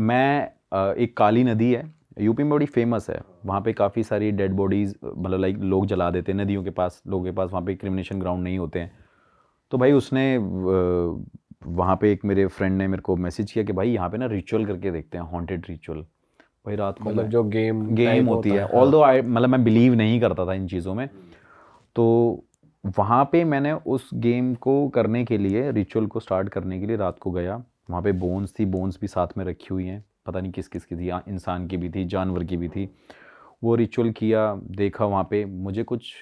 मैं एक काली नदी है यूपी में, बड़ी फेमस है, वहाँ पे काफ़ी सारी डेड बॉडीज़ मतलब लाइक लोग जला देते हैं नदियों के पास, लोगों के पास वहाँ पे क्रिमिनेशन ग्राउंड नहीं होते हैं। तो भाई उसने वहाँ पे एक मेरे फ्रेंड ने मेरे को मैसेज किया कि भाई यहाँ पे ना रिचुअल करके देखते हैं, हॉन्टेड रिचुअल। भाई रात को मतलब जो गेम होती है, ऑल्दो आई मतलब मैं बिलीव नहीं करता था इन चीज़ों में। तो वहाँ पे मैंने उस गेम को करने के लिए, रिचुअल को स्टार्ट करने के लिए रात को गया। वहाँ पे बोन्स थी, बोन्स भी साथ में रखी हुई हैं, पता नहीं किस किस की थी, इंसान की भी थी, जानवर की भी थी। वो रिचुअल किया, देखा वहाँ पे, मुझे कुछ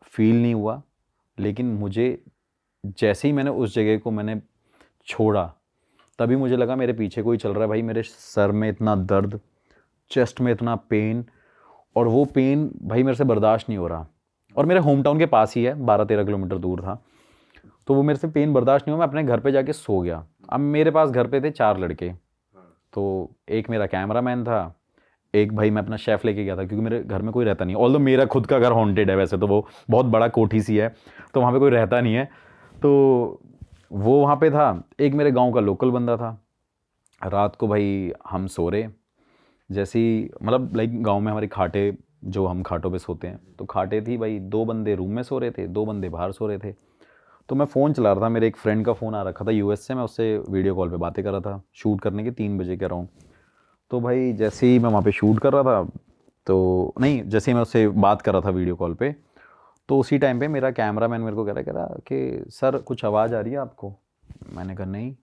फील नहीं हुआ। लेकिन मुझे जैसे ही मैंने उस जगह को मैंने छोड़ा, तभी मुझे लगा मेरे पीछे कोई चल रहा है। भाई मेरे सर में इतना दर्द, चेस्ट में इतना पेन, और वो पेन भाई मेरे से बर्दाश्त नहीं हो रहा। और मेरे होम टाउन के पास ही है, 12-13 किलोमीटर दूर था। तो वो मेरे से पेन बर्दाश्त नहीं हुआ, मैं अपने घर पे जाके सो गया। अब मेरे पास घर पे थे 4 लड़के। तो एक मेरा कैमरामैन था, एक भाई मैं अपना शेफ़ लेके गया था, क्योंकि मेरे घर में कोई रहता नहीं, ऑल्दो मेरा खुद का घर हॉन्टेड है वैसे तो, वो बहुत बड़ा कोठी सी है, तो वहाँ पे कोई रहता नहीं है। तो वो वहाँ पे था। एक मेरे गांव का लोकल बंदा था। रात को भाई हम सो रहे, जैसे ही मतलब लाइक गांव में हमारी खाटे, जो हम खाटों पे सोते हैं, तो खाटे थी भाई, 2 बंदे रूम में सो रहे थे, 2 बंदे बाहर सो रहे थे। तो मैं फ़ोन चला रहा था, मेरे एक फ्रेंड का फ़ोन आ रखा था यूएस से, मैं उससे वीडियो कॉल पे बातें कर रहा था, शूट करने के 3 बजे के अराउंड। तो भाई जैसे ही मैं वहाँ पे शूट कर रहा था, तो नहीं, जैसे ही मैं उससे बात कर रहा था वीडियो कॉल पे, तो उसी टाइम पे मेरा कैमरामैन मेरे को कह रहा कि सर कुछ आवाज़ आ रही है आपको? मैंने कहा नहीं।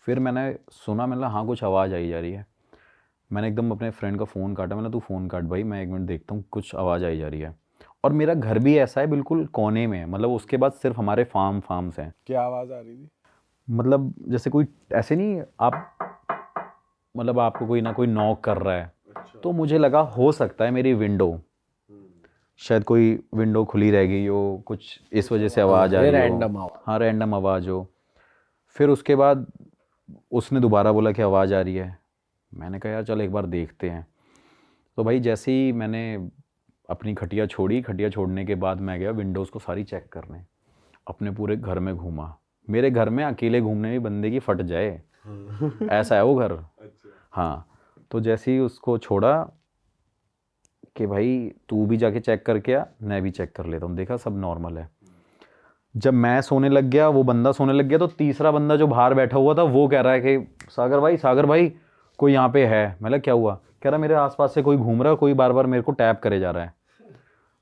फिर मैंने सुना, मैंने हाँ कुछ आवाज़ आई जा रही है। मैंने एकदम अपने फ्रेंड का फ़ोन काटा, मैंने तू फ़ोन काट भाई, मैं 1 मिनट देखता हूँ, कुछ आवाज़ आई जा रही है। और मेरा घर भी ऐसा है बिल्कुल कोने में है, मतलब उसके बाद सिर्फ हमारे फार्म्स हैं। क्या आवाज़ आ रही थी? मतलब जैसे कोई ऐसे नहीं, आप मतलब आपको कोई ना कोई नॉक कर रहा है। तो मुझे लगा हो सकता है मेरी विंडो, शायद कोई विंडो खुली रह गई हो, कुछ इस वजह से आवाज़ आ रही हो। रैंडम आवाज़। हाँ रैंडम आवाज़ हो। फिर उसके बाद उसने दोबारा बोला कि आवाज़ आ रही है। मैंने कहा यार चल एक बार देखते हैं। तो भाई जैसे ही मैंने अपनी खटिया छोड़ी, खटिया छोड़ने के बाद मैं गया विंडोज़ को सारी चेक करने, अपने पूरे घर में घूमा। मेरे घर में अकेले घूमने में बंदे की फट जाए ऐसा है वो घर। हाँ। तो जैसे ही उसको छोड़ा कि भाई तू भी जाके चेक करके आ, मैं भी चेक कर लेता हूँ, देखा सब नॉर्मल है। जब मैं सोने लग गया, वो बंदा सोने लग गया, तो तीसरा बंदा जो बाहर बैठा हुआ था वो कह रहा है कि सागर भाई कोई यहाँ पे है। मतलब क्या हुआ? कह रहा मेरे आसपास से कोई घूम रहा है, कोई बार बार मेरे को टैप करे जा रहा है।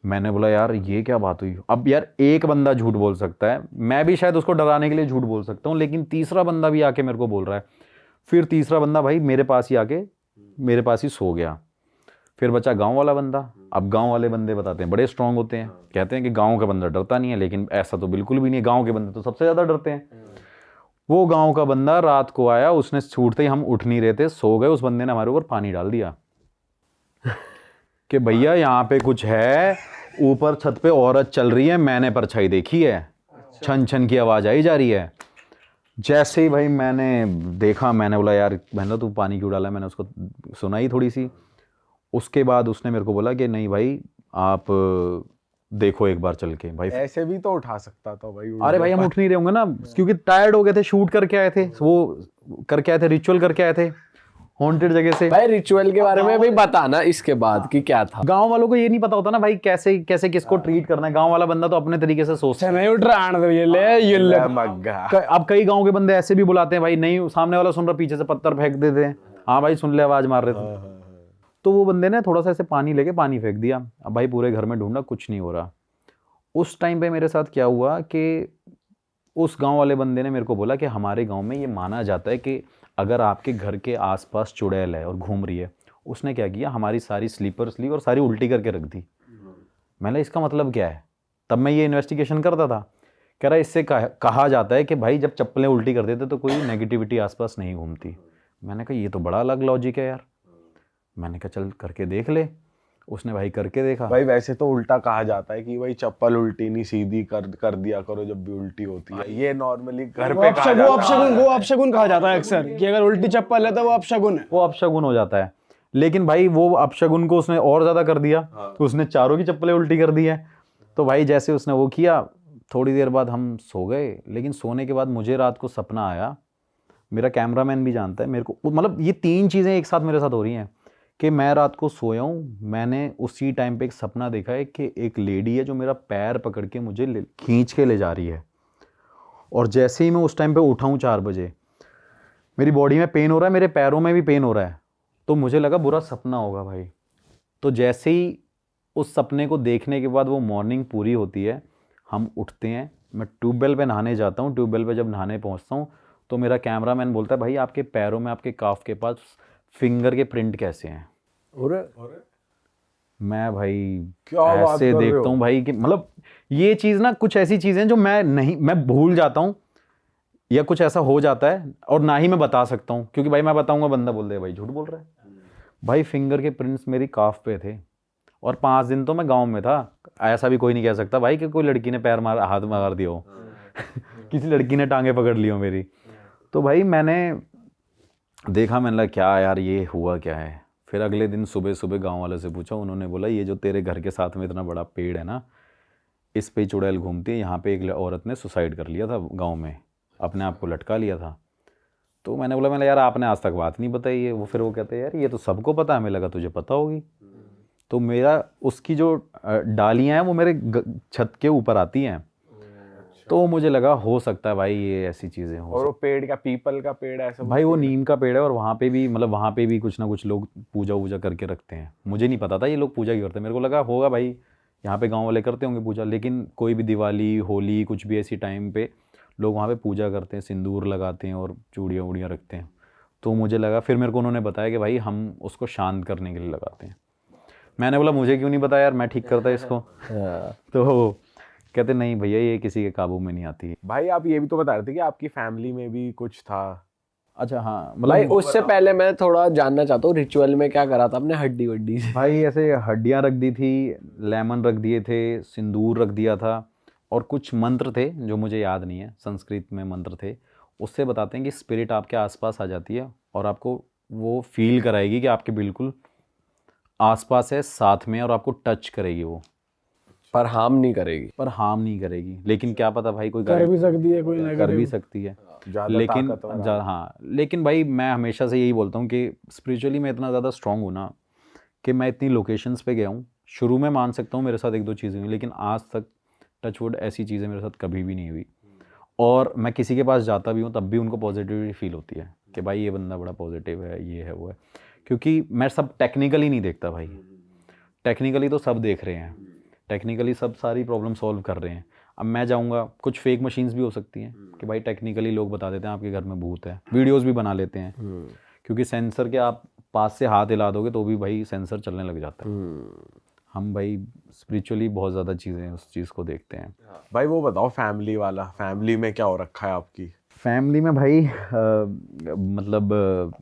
मैंने बोला यार ये क्या बात हुई? अब यार एक बंदा झूठ बोल सकता है, मैं भी शायद उसको डराने के लिए झूठ बोल सकता हूँ, लेकिन तीसरा बंदा भी आके मेरे को बोल रहा है। फिर तीसरा बंदा भाई मेरे पास ही आके मेरे पास ही सो गया। फिर बचा गांव वाला बंदा। अब गांव वाले बंदे बताते हैं बड़े स्ट्रांग होते हैं, कहते हैं कि गांव का बंदा डरता नहीं है, लेकिन ऐसा तो बिल्कुल भी नहीं है, गांव के बंदे तो सबसे ज़्यादा डरते हैं। वो गांव का बंदा रात को आया, उसने छूटते ही, हम उठ नहीं रहे थे, सो गए, उस बंदे ने हमारे ऊपर पानी डाल दिया कि भैया यहाँ पे कुछ है, ऊपर छत पे औरत चल रही है, मैंने परछाई देखी है, छन छन की आवाज़ आई जा रही है। जैसे ही भाई मैंने देखा, मैंने बोला यार मैंने तू पानी क्यों डाला, मैंने उसको सुनाई थोड़ी सी। उसके बाद उसने मेरे को बोला कि नहीं भाई आप देखो एक बार चल के। भाई ऐसे भी तो उठा सकता था भाई। अरे भाई हम उठ नहीं रहे होंगे ना, क्योंकि टायर्ड हो गए थे, शूट करके आए थे, वो करके आए थे, रिचुअल करके आए थे हॉन्टेड जगह से। भाई रिचुअल के बारे में भी बताना इसके बाद कि क्या था। गांव वालों को ये नहीं पता होता ना भाई कैसे कैसे किसको ट्रीट करना है। गांव वाला बंदा तो अपने तरीके से सोचता है, नहीं उठ रहा ये ले मग्गा। अब कई गांव के बंदे ऐसे भी बुलाते हैं भाई, नहीं सामने वाला सुन रहा, पीछे से पत्थर फेंक देते हैं, हाँ भाई सुन ले आवाज मार रहे थे। तो वो बंदे ने थोड़ा सा ऐसे पानी लेके पानी फेंक दिया। अब भाई पूरे घर में ढूंढा, कुछ नहीं हो रहा। उस टाइम पे मेरे साथ क्या हुआ कि उस गांव वाले बंदे ने मेरे को बोला कि हमारे गांव में ये माना जाता है कि अगर आपके घर के आसपास चुड़ैल है और घूम रही है। उसने क्या किया, हमारी सारी स्लीपर्स ली और सारी उल्टी करके रख दी। मैंने इसका मतलब क्या है? तब मैं ये इन्वेस्टिगेशन करता था। कह रहा इससे कहा जाता है कि भाई जब चप्पलें उल्टी कर देते तो कोई नेगेटिविटी आसपास नहीं घूमती। मैंने कहा ये तो बड़ा अलग लॉजिक है यार। मैंने कहा चल करके देख ले। उसने भाई करके देखा। भाई वैसे तो उल्टा कहा जाता है कि भाई चप्पल उल्टी नहीं सीधी कर दिया करो जब भी उल्टी होती है। ये नॉर्मली घर पे कहा जाता है। वो अपशगुन कहा जाता है अक्सर कि अगर उल्टी चप्पल है तो वो अपशगुन है। वो अपशगुन हो जाता है। लेकिन भाई वो अपशगुन को उसने और ज़्यादा कर दिया। तो उसने चारों की चप्पलें उल्टी कर दी है। तो भाई जैसे उसने वो किया, थोड़ी देर बाद हम सो गए। लेकिन सोने के बाद मुझे रात को सपना आया, मेरा कैमरामैन भी जानता है मेरे को, मतलब ये 3 चीज़ें एक साथ मेरे साथ हो रही हैं कि मैं रात को सोया हूँ, मैंने उसी टाइम पे एक सपना देखा है कि एक लेडी है जो मेरा पैर पकड़ के मुझे खींच के ले जा रही है, और जैसे ही मैं उस टाइम पे उठा हूँ 4 बजे, मेरी बॉडी में पेन हो रहा है, मेरे पैरों में भी पेन हो रहा है, तो मुझे लगा बुरा सपना होगा भाई। तो जैसे ही उस सपने को देखने के बाद वो मॉर्निंग पूरी होती है, हम उठते हैं, मैं ट्यूबवेल पे नहाने जाता हूँ। ट्यूबवेल पे जब नहाने पहुँचता हूँ तो मेरा कैमरामैन बोलता है भाई आपके पैरों में, आपके काफ के पास फिंगर के प्रिंट कैसे हैं। मैं भाई क्या बात ऐसे कर रहे देखता हो? हूँ भाई कि मतलब ये चीज़ ना, कुछ ऐसी चीज़ें जो मैं भूल जाता हूँ, या कुछ ऐसा हो जाता है और ना ही मैं बता सकता हूँ, क्योंकि भाई मैं बताऊंगा बंदा बोल दे भाई झूठ बोल रहा है। भाई फिंगर के प्रिंट्स मेरी काफ पे थे, और 5 दिन तो मैं गांव में था। ऐसा भी कोई नहीं कह सकता भाई कि कोई लड़की ने पैर मार हाथ मार दिया हो किसी लड़की ने टांगे पकड़ ली हो मेरी। तो भाई मैंने देखा, मैंने लगा क्या यार ये हुआ क्या है। फिर अगले दिन सुबह सुबह गांव वाले से पूछा, उन्होंने बोला ये जो तेरे घर के साथ में इतना बड़ा पेड़ है ना, इस पे चुड़ैल घूमती है, यहाँ पे एक औरत ने सुसाइड कर लिया था गांव में, अपने आप को लटका लिया था। तो मैंने बोला यार आपने आज तक बात नहीं बताई है। फिर वो कहते हैं यार ये तो सबको पता है, हमें लगा तुझे पता होगी। तो मेरा उसकी जो डालियाँ हैं वो मेरे छत के ऊपर आती हैं, तो मुझे लगा हो सकता है भाई ये ऐसी चीज़ें हो। और वो पेड़ का, पीपल का पेड़ है ऐसा? भाई वो नीम का पेड़ है, और वहाँ पे भी मतलब वहाँ पे भी कुछ ना कुछ लोग पूजा वूजा करके रखते हैं। मुझे नहीं पता था ये लोग पूजा क्यों करते हैं, मेरे को लगा होगा भाई यहाँ पे गांव वाले करते होंगे पूजा, लेकिन कोई भी दिवाली होली कुछ भी ऐसी टाइम पे लोग वहाँ पे पूजा करते हैं, सिंदूर लगाते हैं और चूड़ियाँ वूड़ियाँ रखते हैं। तो मुझे लगा, फिर मेरे को उन्होंने बताया कि भाई हम उसको शांत करने के लिए लगाते हैं। मैंने बोला मुझे क्यों नहीं बताया यार, मैं ठीक करता इसको। तो कहते नहीं भैया ये किसी के काबू में नहीं आती है। भाई आप ये भी तो बता रहे थे कि आपकी फैमिली में भी कुछ था। अच्छा हाँ, भाई मतलब उससे पहले मैं थोड़ा जानना चाहता हूँ, रिचुअल में क्या करा था आपने हड्डी वड्डी से? भाई ऐसे हड्डियाँ रख दी थी, लेमन रख दिए थे, सिंदूर रख दिया था, और कुछ मंत्र थे जो मुझे याद नहीं है, संस्कृत में मंत्र थे। उससे बताते हैं कि स्पिरिट आपके आसपास आ जाती है और आपको वो फील कराएगी कि आपके बिल्कुल आसपास है, साथ में, और आपको टच करेगी वो, पर हार्म नहीं करेगी। पर हार्म नहीं करेगी। लेकिन क्या पता भाई कोई कर भी सकती है, कोई कर भी सकती है, ज्यादा लेकिन ताकतवर हाँ, लेकिन भाई मैं हमेशा से यही बोलता हूँ कि स्पिरिचुअली मैं इतना ज़्यादा स्ट्रांग हूँ ना कि मैं इतनी लोकेशंस पे गया हूँ। शुरू में मान सकता हूँ मेरे साथ 1-2 चीज़ें हुई, लेकिन आज तक टचवुड ऐसी चीज़ें मेरे साथ कभी भी नहीं हुई। और मैं किसी के पास जाता भी हूँ तब भी उनको पॉजिटिविटी फील होती है कि भाई ये बंदा बड़ा पॉजिटिव है, ये है वो है। क्योंकि मैं सब टेक्निकली नहीं देखता भाई, टेक्निकली तो सब देख रहे हैं, टेक्निकली सब सारी प्रॉब्लम सॉल्व कर रहे हैं। अब मैं जाऊंगा, कुछ फेक मशीन्स भी हो सकती हैं कि भाई टेक्निकली लोग बता देते हैं आपके घर में भूत है, वीडियोस भी बना लेते हैं, क्योंकि सेंसर के आप पास से हाथ हिला दोगे तो भी भाई सेंसर चलने लग जाता है। हम भाई स्पिरिचुअली बहुत ज़्यादा चीज़ें उस चीज़ को देखते हैं। भाई वो बताओ फैमिली वाला, फैमिली में क्या हो रखा है आपकी? फैमिली में भाई मतलब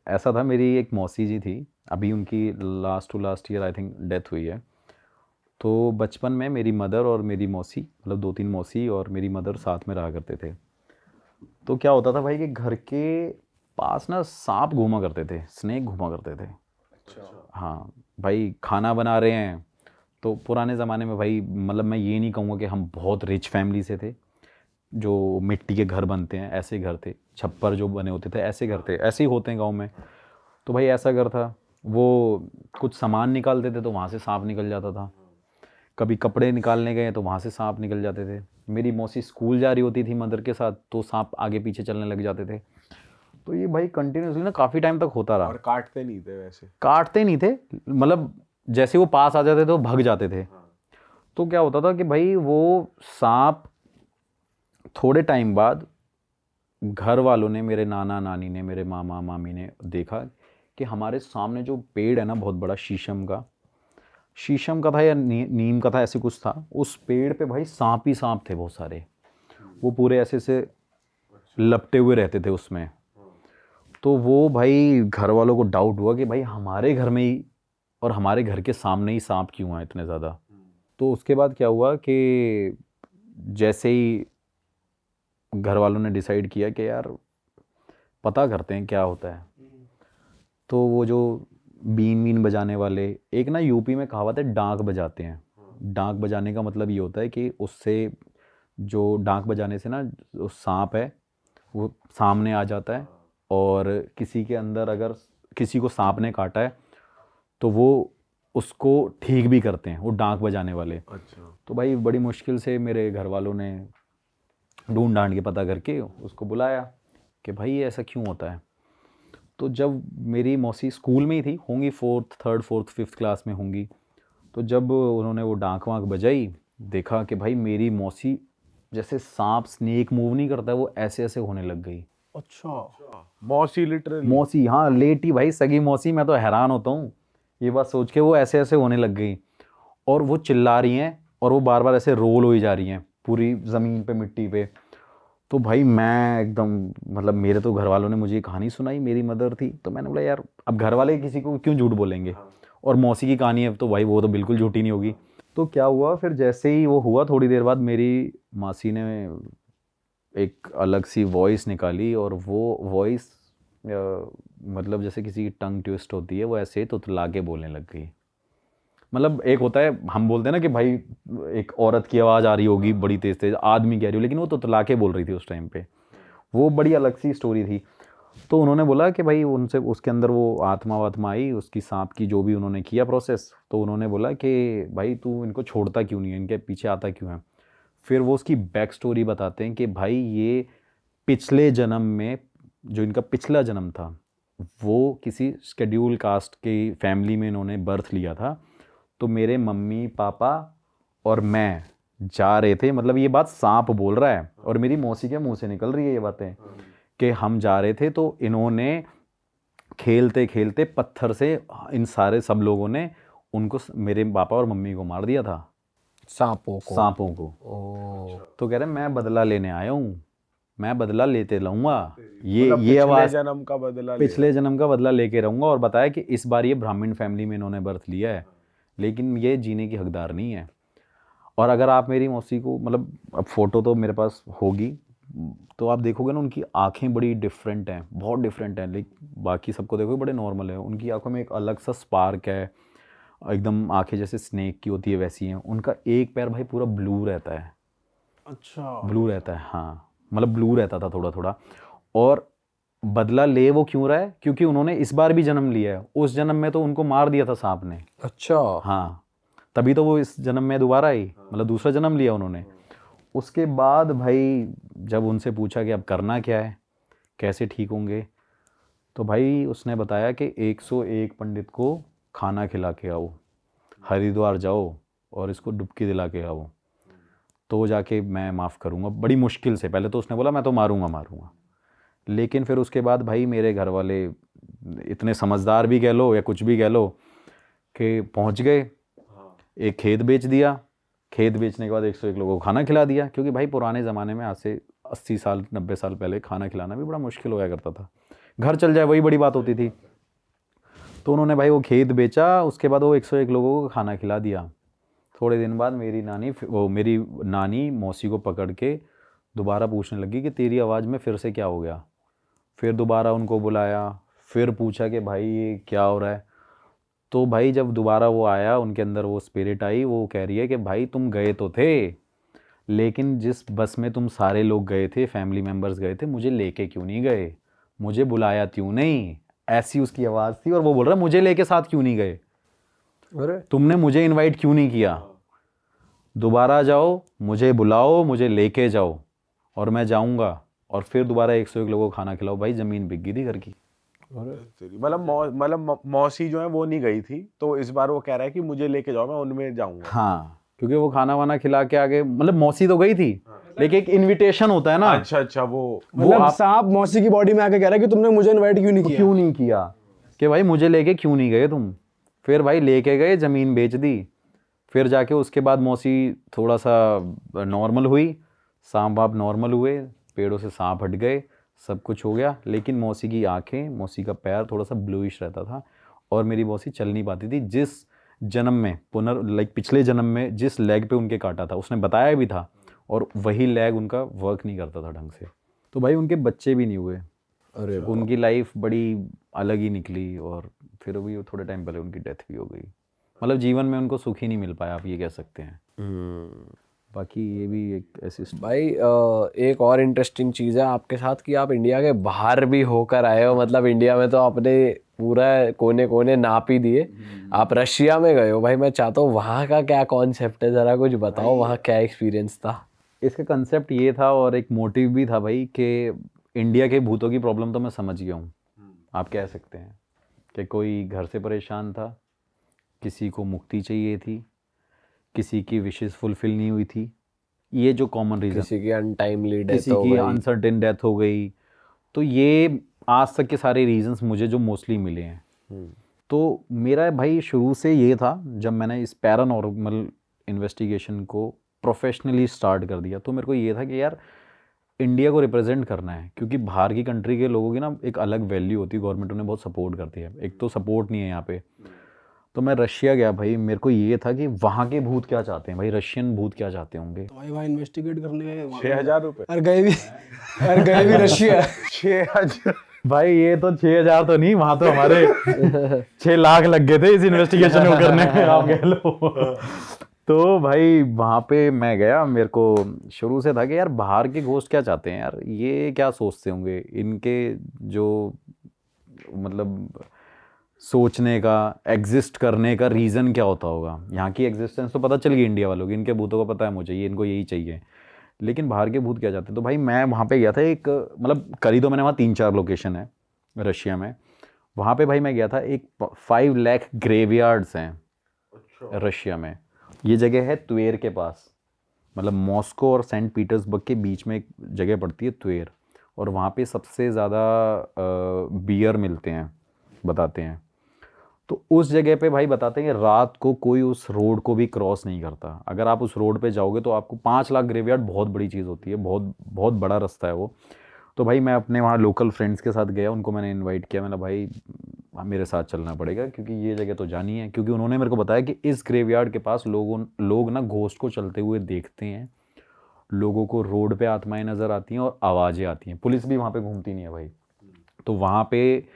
ऐसा था, मेरी एक मौसी जी थी, अभी उनकी last to last year I think death हुई है। तो बचपन में मेरी मदर और मेरी मौसी, मतलब 2-3 मौसी और मेरी मदर साथ में रहा करते थे। तो क्या होता था भाई कि घर के पास ना सांप घूमा करते थे, स्नेक घूमा करते थे। हाँ भाई, खाना बना रहे हैं तो पुराने ज़माने में भाई, मतलब मैं ये नहीं कहूँगा कि हम बहुत रिच फैमिली से थे, जो मिट्टी के घर बनते हैं ऐसे घर थे, छप्पर जो बने होते थे ऐसे घर थे, ऐसे ही होते हैं गांव में। तो भाई ऐसा घर था, वो कुछ सामान निकालते थे तो वहाँ से सांप निकल जाता था, कभी कपड़े निकालने गए तो वहाँ से सांप निकल जाते थे। मेरी मौसी स्कूल जा रही होती थी मदर के साथ तो सांप आगे पीछे चलने लग जाते थे। तो ये भाई कंटिन्यूसली ना काफ़ी टाइम तक होता रहा। और काटते नहीं थे वैसे? काटते नहीं थे, मतलब जैसे वो पास आ जाते थे तो भाग जाते थे। तो क्या होता था कि भाई वो सांप थोड़े टाइम बाद घर वालों ने, मेरे नाना नानी ने, मेरे मामा मामी ने देखा कि हमारे सामने जो पेड़ है ना बहुत बड़ा, शीशम का था या नीम का था, ऐसे कुछ था, उस पेड़ पे भाई सांप ही सांप थे बहुत सारे, वो पूरे ऐसे से लपटे हुए रहते थे उसमें। तो वो भाई घर वालों को डाउट हुआ कि भाई हमारे घर में ही और हमारे घर के सामने ही सांप क्यों हैं इतने ज़्यादा। तो उसके बाद क्या हुआ कि जैसे ही घर वालों ने डिसाइड किया कि यार पता करते हैं क्या होता है, तो वो जो बीन वीन बजाने वाले, एक ना यूपी में कहावत है डांक बजाते हैं। डांक बजाने का मतलब ये होता है कि उससे, जो डांक बजाने से ना जो सांप है वो सामने आ जाता है और किसी के अंदर अगर किसी को सांप ने काटा है तो वो उसको ठीक भी करते हैं, वो डांक बजाने वाले। अच्छा। तो भाई बड़ी मुश्किल से मेरे घर वालों ने ढूंढ ढांड के पता करके उसको बुलाया कि भाई ये ऐसा क्यों होता है। तो जब मेरी मौसी स्कूल में ही थी, होंगी 4th 3rd 4th 5th class में होंगी, तो जब उन्होंने वो डांक वाँक बजाई, देखा कि भाई मेरी मौसी जैसे सांप स्नेक मूव नहीं करता है, वो ऐसे ऐसे होने लग गई। अच्छा। मौसी लिटरली? मौसी, हाँ, लेटी भाई, सगी मौसी। मैं तो हैरान होता हूँ ये बात सोच के, वो ऐसे ऐसे होने लग गई और वो चिल्ला रही हैं और वो बार बार ऐसे रोल हो ही जा रही हैं पूरी ज़मीन पे, मिट्टी पे। तो भाई मैं एकदम, मतलब मेरे तो घर वालों ने मुझे ये कहानी सुनाई, मेरी मदर थी, तो मैंने बोला यार अब घर वाले किसी को क्यों झूठ बोलेंगे, और मौसी की कहानी है तो भाई वो तो बिल्कुल झूठी नहीं होगी। तो क्या हुआ फिर, जैसे ही वो हुआ थोड़ी देर बाद मेरी मासी ने एक अलग सी वॉइस निकाली, और वो वॉइस मतलब जैसे किसी की टंग ट्विस्ट होती है, वो ऐसे तुतला के बोलने लग गई। मतलब एक होता है, हम बोलते हैं ना कि भाई एक औरत की आवाज़ आ रही होगी बड़ी तेज तेज, आदमी कह रही हो, लेकिन वो तुतला के बोल रही थी उस टाइम पे। वो बड़ी अलग सी स्टोरी थी। तो उन्होंने बोला कि भाई उनसे उसके अंदर वो आत्मा वात्मा आई उसकी, सांप की, जो भी उन्होंने किया प्रोसेस। तो उन्होंने बोला कि भाई तू इनको छोड़ता क्यों नहीं है, इनके पीछे आता क्यों है। फिर वो उसकी बैक स्टोरी बताते हैं कि भाई ये पिछले जन्म में, जो इनका पिछला जन्म था, वो किसी शेड्यूल कास्ट की फैमिली में इन्होंने बर्थ लिया था। तो मेरे मम्मी पापा और मैं जा रहे थे, मतलब ये बात सांप बोल रहा है और मेरी मौसी के मुंह से निकल रही है ये बातें, कि हम जा रहे थे तो इन्होंने खेलते खेलते पत्थर से इन सारे सब लोगों ने उनको, मेरे पापा और मम्मी को मार दिया था, सांपों को। तो कह रहे मैं बदला लेने आया हूँ, मैं बदला लेते रहूँगा। मतलब ये आवाज़ जन्म का बदला पिछले जन्म का बदला लेके रहूँगा। और बताया कि इस बार ये ब्राह्मण फैमिली में इन्होंने बर्थ लिया है, लेकिन ये जीने की हकदार नहीं है। और अगर आप मेरी मौसी को, मतलब अब फ़ोटो तो मेरे पास होगी, तो आप देखोगे ना उनकी आंखें बड़ी डिफरेंट हैं, बहुत डिफरेंट हैं। लेकिन बाकी सबको देखोगे बड़े नॉर्मल है, उनकी आंखों में एक अलग सा स्पार्क है, एकदम आंखें जैसे स्नेक की होती है वैसी हैं। उनका एक पैर भाई पूरा ब्लू रहता है। अच्छा। ब्लू रहता है, हाँ, मतलब ब्लू रहता था थोड़ा थोड़ा। और बदला ले वो क्यों रहा है, क्योंकि उन्होंने इस बार भी जन्म लिया है, उस जन्म में तो उनको मार दिया था सांप ने। अच्छा। हाँ, तभी तो वो इस जन्म में दोबारा आई, मतलब दूसरा जन्म लिया उन्होंने। उसके बाद भाई जब उनसे पूछा कि अब करना क्या है, कैसे ठीक होंगे, तो भाई उसने बताया कि 101 पंडित को खाना खिला के आओ, हरिद्वार जाओ और इसको डुबकी दिला के आओ, तो जाके मैं माफ़ करूँगा। बड़ी मुश्किल से, पहले तो उसने बोला मैं तो मारूँगा, लेकिन फिर उसके बाद भाई मेरे घर वाले इतने समझदार भी कह लो या कुछ भी कह लो कि पहुँच गए, एक खेत बेच दिया, खेत बेचने के बाद 101 लोगों को खाना खिला दिया। क्योंकि भाई पुराने ज़माने में, आज से 80 साल 90 साल पहले खाना खिलाना भी बड़ा मुश्किल होया करता था, घर चल जाए वही बड़ी बात होती थी। तो उन्होंने भाई वो खेत बेचा, उसके बाद वो 101 लोगों को खाना खिला दिया। थोड़े दिन बाद मेरी नानी मौसी को पकड़ के दोबारा पूछने लगी कि तेरी आवाज़ में फिर से क्या हो गया। फिर दोबारा उनको बुलाया, फिर पूछा कि भाई ये क्या हो रहा है। तो भाई जब दोबारा वो आया, उनके अंदर वो स्पिरिट आई, वो कह रही है कि भाई तुम गए तो थे, लेकिन जिस बस में तुम सारे लोग गए थे, फैमिली मेम्बर्स गए थे, मुझे लेके क्यों नहीं गए, मुझे बुलाया क्यों नहीं। ऐसी उसकी आवाज़ थी, और वो बोल रहा मुझे लेके साथ क्यों नहीं गए, अरे तुमने मुझे इनवाइट क्यों नहीं किया, दोबारा जाओ, मुझे बुलाओ, मुझे लेके जाओ और मैं जाऊंगा। और फिर दोबारा 101 लोगों को खाना खिलाओ। भाई ज़मीन बिक गई थी घर की। मतलब मौसी जो है वो नहीं गई थी, तो इस बार वो कह रहा है कि मुझे लेके जाओ, मैं उनमें जाऊंगा। हाँ, क्योंकि वो खाना वाना खिला के आगे, मतलब मौसी तो गई थी, लेकिन एक इनविटेशन होता है ना। अच्छा, वो मतलब सांप मौसी की बॉडी में आके कह रहा है कि तुमने मुझे इनवाइट क्यों नहीं किया, क्यों नहीं किया, कि भाई मुझे लेके क्यों नहीं गए तुम। फिर भाई लेके गए, ज़मीन बेच दी। फिर जाके उसके बाद मौसी थोड़ा सा नॉर्मल हुई, सांप वाप नॉर्मल हुए, पेड़ों से सांप हट गए, सब कुछ हो गया। लेकिन मौसी की आंखें, मौसी का पैर थोड़ा सा ब्लूइश रहता था, और मेरी मौसी चल नहीं पाती थी। जिस जन्म में पिछले जन्म में जिस लेग पे उनके काटा था, उसने बताया भी था, और वही लेग उनका वर्क नहीं करता था ढंग से। तो भाई उनके बच्चे भी नहीं हुए। अरे उनकी लाइफ बड़ी अलग ही निकली, और फिर भी थोड़े टाइम पहले उनकी डेथ भी हो गई। मतलब जीवन में उनको सुख ही नहीं मिल पाया, आप ये कह सकते हैं। बाकी ये भी एक ऐसी भाई एक और इंटरेस्टिंग चीज़ है आपके साथ कि आप इंडिया के बाहर भी होकर आए हो। मतलब इंडिया में तो आपने पूरा कोने कोने नाप ही दिए, आप रशिया में गए हो। भाई मैं चाहता हूँ वहाँ का क्या कॉन्सेप्ट है, ज़रा कुछ बताओ, वहाँ क्या एक्सपीरियंस था? इसका कंसेप्ट ये था और एक मोटिव भी था भाई कि इंडिया के भूतों की प्रॉब्लम तो मैं समझ गया हूँ, आप कह सकते हैं कि कोई घर से परेशान था, किसी को मुक्ति चाहिए थी, किसी की विशेस फुलफिल नहीं हुई थी, ये जो कॉमन रीज़न, किसी की अनटाइमली डेथ किसी हो की गई। अनसर्टेन डेथ हो गई, तो ये आज तक के सारे रीजंस मुझे जो मोस्टली मिले हैं। तो मेरा भाई शुरू से ये था, जब मैंने इस पैरानॉर्मल इन्वेस्टिगेशन को प्रोफेशनली स्टार्ट कर दिया तो मेरे को ये था कि यार इंडिया को रिप्रेजेंट करना है, क्योंकि बाहर की कंट्री के लोगों की ना एक अलग वैल्यू होती है, गवर्नमेंट उन्हें बहुत सपोर्ट करती है, एक तो सपोर्ट नहीं है यहाँ पे। तो मैं रशिया गया भाई, मेरे को ये था कि वहाँ के भूत क्या चाहते हैं भाई, रशियन भूत क्या चाहते होंगे। तो भाई वहाँ इन्वेस्टिगेट करने गए 6,000 रुपए। और गए भी रशिया। 6,000 भाई ये तो 6,000 तो नहीं, वहां तो हमारे 6 लाख लग गए थे इस इन्वेस्टिगेशन को करने में, आप कह लो। तो भाई वहां पे मैं गया, मेरे को शुरू से था कि यार बाहर के घोस्ट क्या चाहते हैं यार, ये क्या सोचते होंगे, इनके जो मतलब सोचने का, एग्जिस्ट करने का रीज़न क्या होता होगा। यहाँ की एग्जिस्टेंस तो पता चल गई इंडिया वालों की, इनके भूतों का पता है मुझे, ये इनको यही चाहिए, लेकिन बाहर के भूत क्या चाहते हैं। तो भाई मैं वहाँ पे गया था, एक मतलब करी तो मैंने वहाँ 3-4 लोकेशन है रशिया में। वहाँ पे भाई मैं गया था, एक 5 लाख ग्रेवयार्ड्स हैं रशिया में। ये जगह है त्वेर के पास, मतलब मॉस्को और सेंट पीटर्सबर्ग के बीच में एक जगह पड़ती है त्वेर, और वहाँ पे सबसे ज़्यादा बियर मिलते हैं बताते हैं। तो उस जगह पे भाई बताते हैं कि रात को कोई उस रोड को भी क्रॉस नहीं करता। अगर आप उस रोड पे जाओगे तो आपको 5 लाख ग्रेवयार्ड बहुत बड़ी चीज़ होती है, बहुत बहुत बड़ा रास्ता है वो। तो भाई मैं अपने वहाँ लोकल फ्रेंड्स के साथ गया, उनको मैंने इनवाइट किया, मैंने भाई मेरे साथ चलना पड़ेगा क्योंकि ये जगह तो जानी है। क्योंकि उन्होंने मेरे को बताया कि इस ग्रेवयार्ड के पास लोग ना घोस्ट को चलते हुए देखते हैं, लोगों को रोड पे आत्माएं नज़र आती हैं और आवाज़ें आती हैं, पुलिस भी वहाँ पे घूमती नहीं है भाई। तो वहाँ पे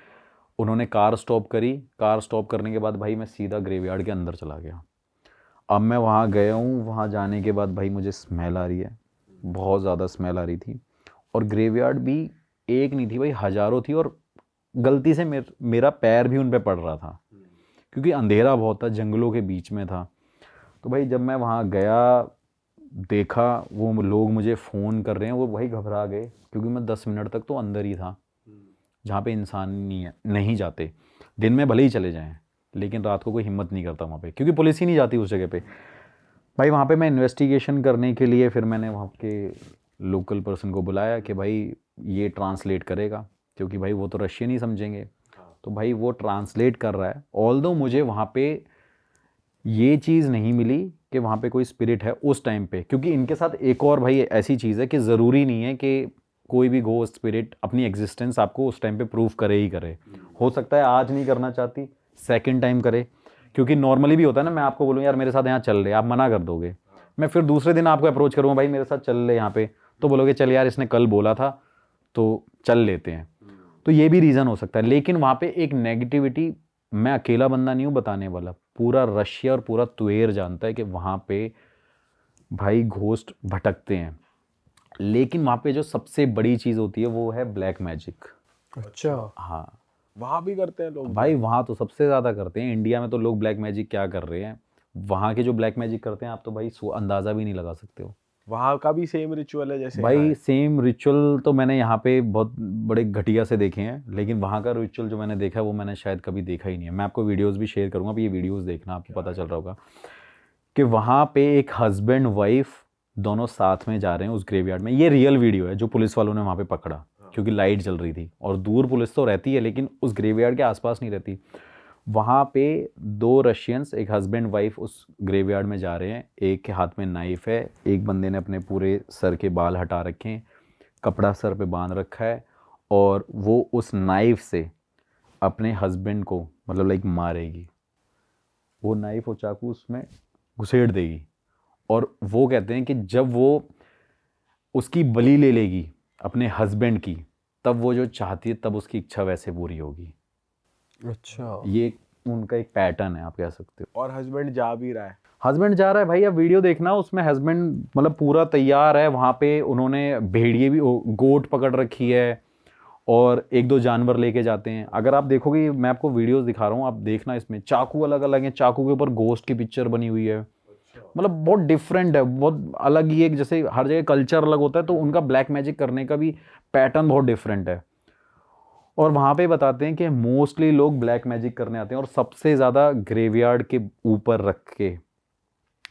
उन्होंने कार स्टॉप करी, कार स्टॉप करने के बाद भाई मैं सीधा ग्रेवयार्ड के अंदर चला गया। अब मैं वहाँ गया हूँ, वहाँ जाने के बाद भाई मुझे स्मेल आ रही है, बहुत ज़्यादा स्मेल आ रही थी, और ग्रेवयार्ड भी एक नहीं थी भाई, हज़ारों थी, और गलती से मेरा पैर भी उन पे पड़ रहा था क्योंकि अंधेरा बहुत था, जंगलों के बीच में था। तो भाई जब मैं वहाँ गया, देखा वो लोग मुझे फ़ोन कर रहे हैं, वो भाई घबरा गए क्योंकि मैं 10 मिनट तक तो अंदर ही था जहाँ पे इंसान नहीं जाते। दिन में भले ही चले जाएं, लेकिन रात को कोई हिम्मत नहीं करता वहाँ पे, क्योंकि पुलिस ही नहीं जाती उस जगह पे। भाई वहाँ पे मैं इन्वेस्टिगेशन करने के लिए फिर मैंने वहाँ के लोकल पर्सन को बुलाया कि भाई ये ट्रांसलेट करेगा, क्योंकि भाई वो तो रशियन ही समझेंगे। तो भाई वो ट्रांसलेट कर रहा है, ऑल्दो मुझे वहाँ पे ये चीज़ नहीं मिली कि वहाँ पे कोई स्पिरिट है उस टाइम पे, क्योंकि इनके साथ एक और भाई ऐसी चीज़ है कि ज़रूरी नहीं है कि कोई भी घोस्ट स्पिरिट अपनी एग्जिस्टेंस आपको उस टाइम पे प्रूव करे ही करे। हो सकता है आज नहीं करना चाहती, सेकंड टाइम करे, क्योंकि नॉर्मली भी होता है ना, मैं आपको बोलूँ यार मेरे साथ यहाँ चल रहे, आप मना कर दोगे, मैं फिर दूसरे दिन आपको अप्रोच करूँगा भाई मेरे साथ चल रहे यहाँ पे, तो बोलोगे चल यार इसने कल बोला था तो चल लेते हैं। तो ये भी रीज़न हो सकता है। लेकिन वहाँ पे एक नेगेटिविटी, मैं अकेला बंदा नहीं हूँ बताने वाला, पूरा रशिया और पूरा त्वेर जानता है कि वहाँ पे भाई घोस्ट भटकते हैं। लेकिन वहाँ पे जो सबसे बड़ी चीज़ होती है वो है ब्लैक मैजिक। अच्छा, हाँ वहां भी करते हैं लोग भाई, वहाँ तो सबसे ज़्यादा करते हैं। इंडिया में तो लोग ब्लैक मैजिक क्या कर रहे हैं, वहाँ के जो ब्लैक मैजिक करते हैं आप तो भाई अंदाज़ा भी नहीं लगा सकते हो। वहां का भी सेम रिचुअल है जैसे भाई सेम रिचुअल तो मैंने यहाँ पे बहुत बड़े घटिया से देखे हैं, लेकिन वहाँ का रिचुअल जो मैंने देखा है वो मैंने शायद कभी देखा ही नहीं है। मैं आपको वीडियोस भी शेयर करूँगा, अभी ये वीडियोस देखना, आपको पता चल रहा होगा कि वहाँ पे एक हस्बैंड वाइफ दोनों साथ में जा रहे हैं उस ग्रेवयार्ड में। ये रियल वीडियो है जो पुलिस वालों ने वहाँ पे पकड़ा, क्योंकि लाइट जल रही थी और दूर पुलिस तो रहती है लेकिन उस ग्रेवयार्ड के आसपास नहीं रहती। वहाँ पे 2 रशियंस, एक हस्बैंड वाइफ उस ग्रेवयार्ड में जा रहे हैं, एक के हाथ में नाइफ है, एक बंदे ने अपने पूरे सर के बाल हटा रखे हैं, कपड़ा सर पे बांध रखा है, और वो उस नाइफ से अपने हस्बैंड को मतलब लाइक मारेगी। वो नाइफ और चाकू उसमें घुसेड़ देगी, और वो कहते हैं कि जब वो उसकी बलि ले लेगी अपने हस्बैंड की, तब वो जो चाहती है तब उसकी इच्छा वैसे पूरी होगी। अच्छा, ये उनका एक पैटर्न है, आप कह सकते हो। और हस्बैंड जा भी रहा है हस्बैंड जा रहा है भाई, अब वीडियो देखना, उसमें हस्बैंड मतलब पूरा तैयार है, वहाँ पे उन्होंने भेड़िए भी गोट पकड़ रखी है और एक दो जानवर लेके जाते हैं। अगर आप देखोगे, मैं आपको वीडियोस दिखा रहा हूँ, आप देखना, इसमें चाकू अलग अलग हैं, चाकू के ऊपर गोश्त की पिक्चर बनी हुई है। मतलब बहुत डिफरेंट है, बहुत अलग ही एक, जैसे हर जगह कल्चर अलग होता है तो उनका ब्लैक मैजिक करने का भी पैटर्न बहुत डिफरेंट है। और वहाँ पे बताते हैं कि मोस्टली लोग ब्लैक मैजिक करने आते हैं और सबसे ज़्यादा ग्रेवयार्ड के ऊपर रख के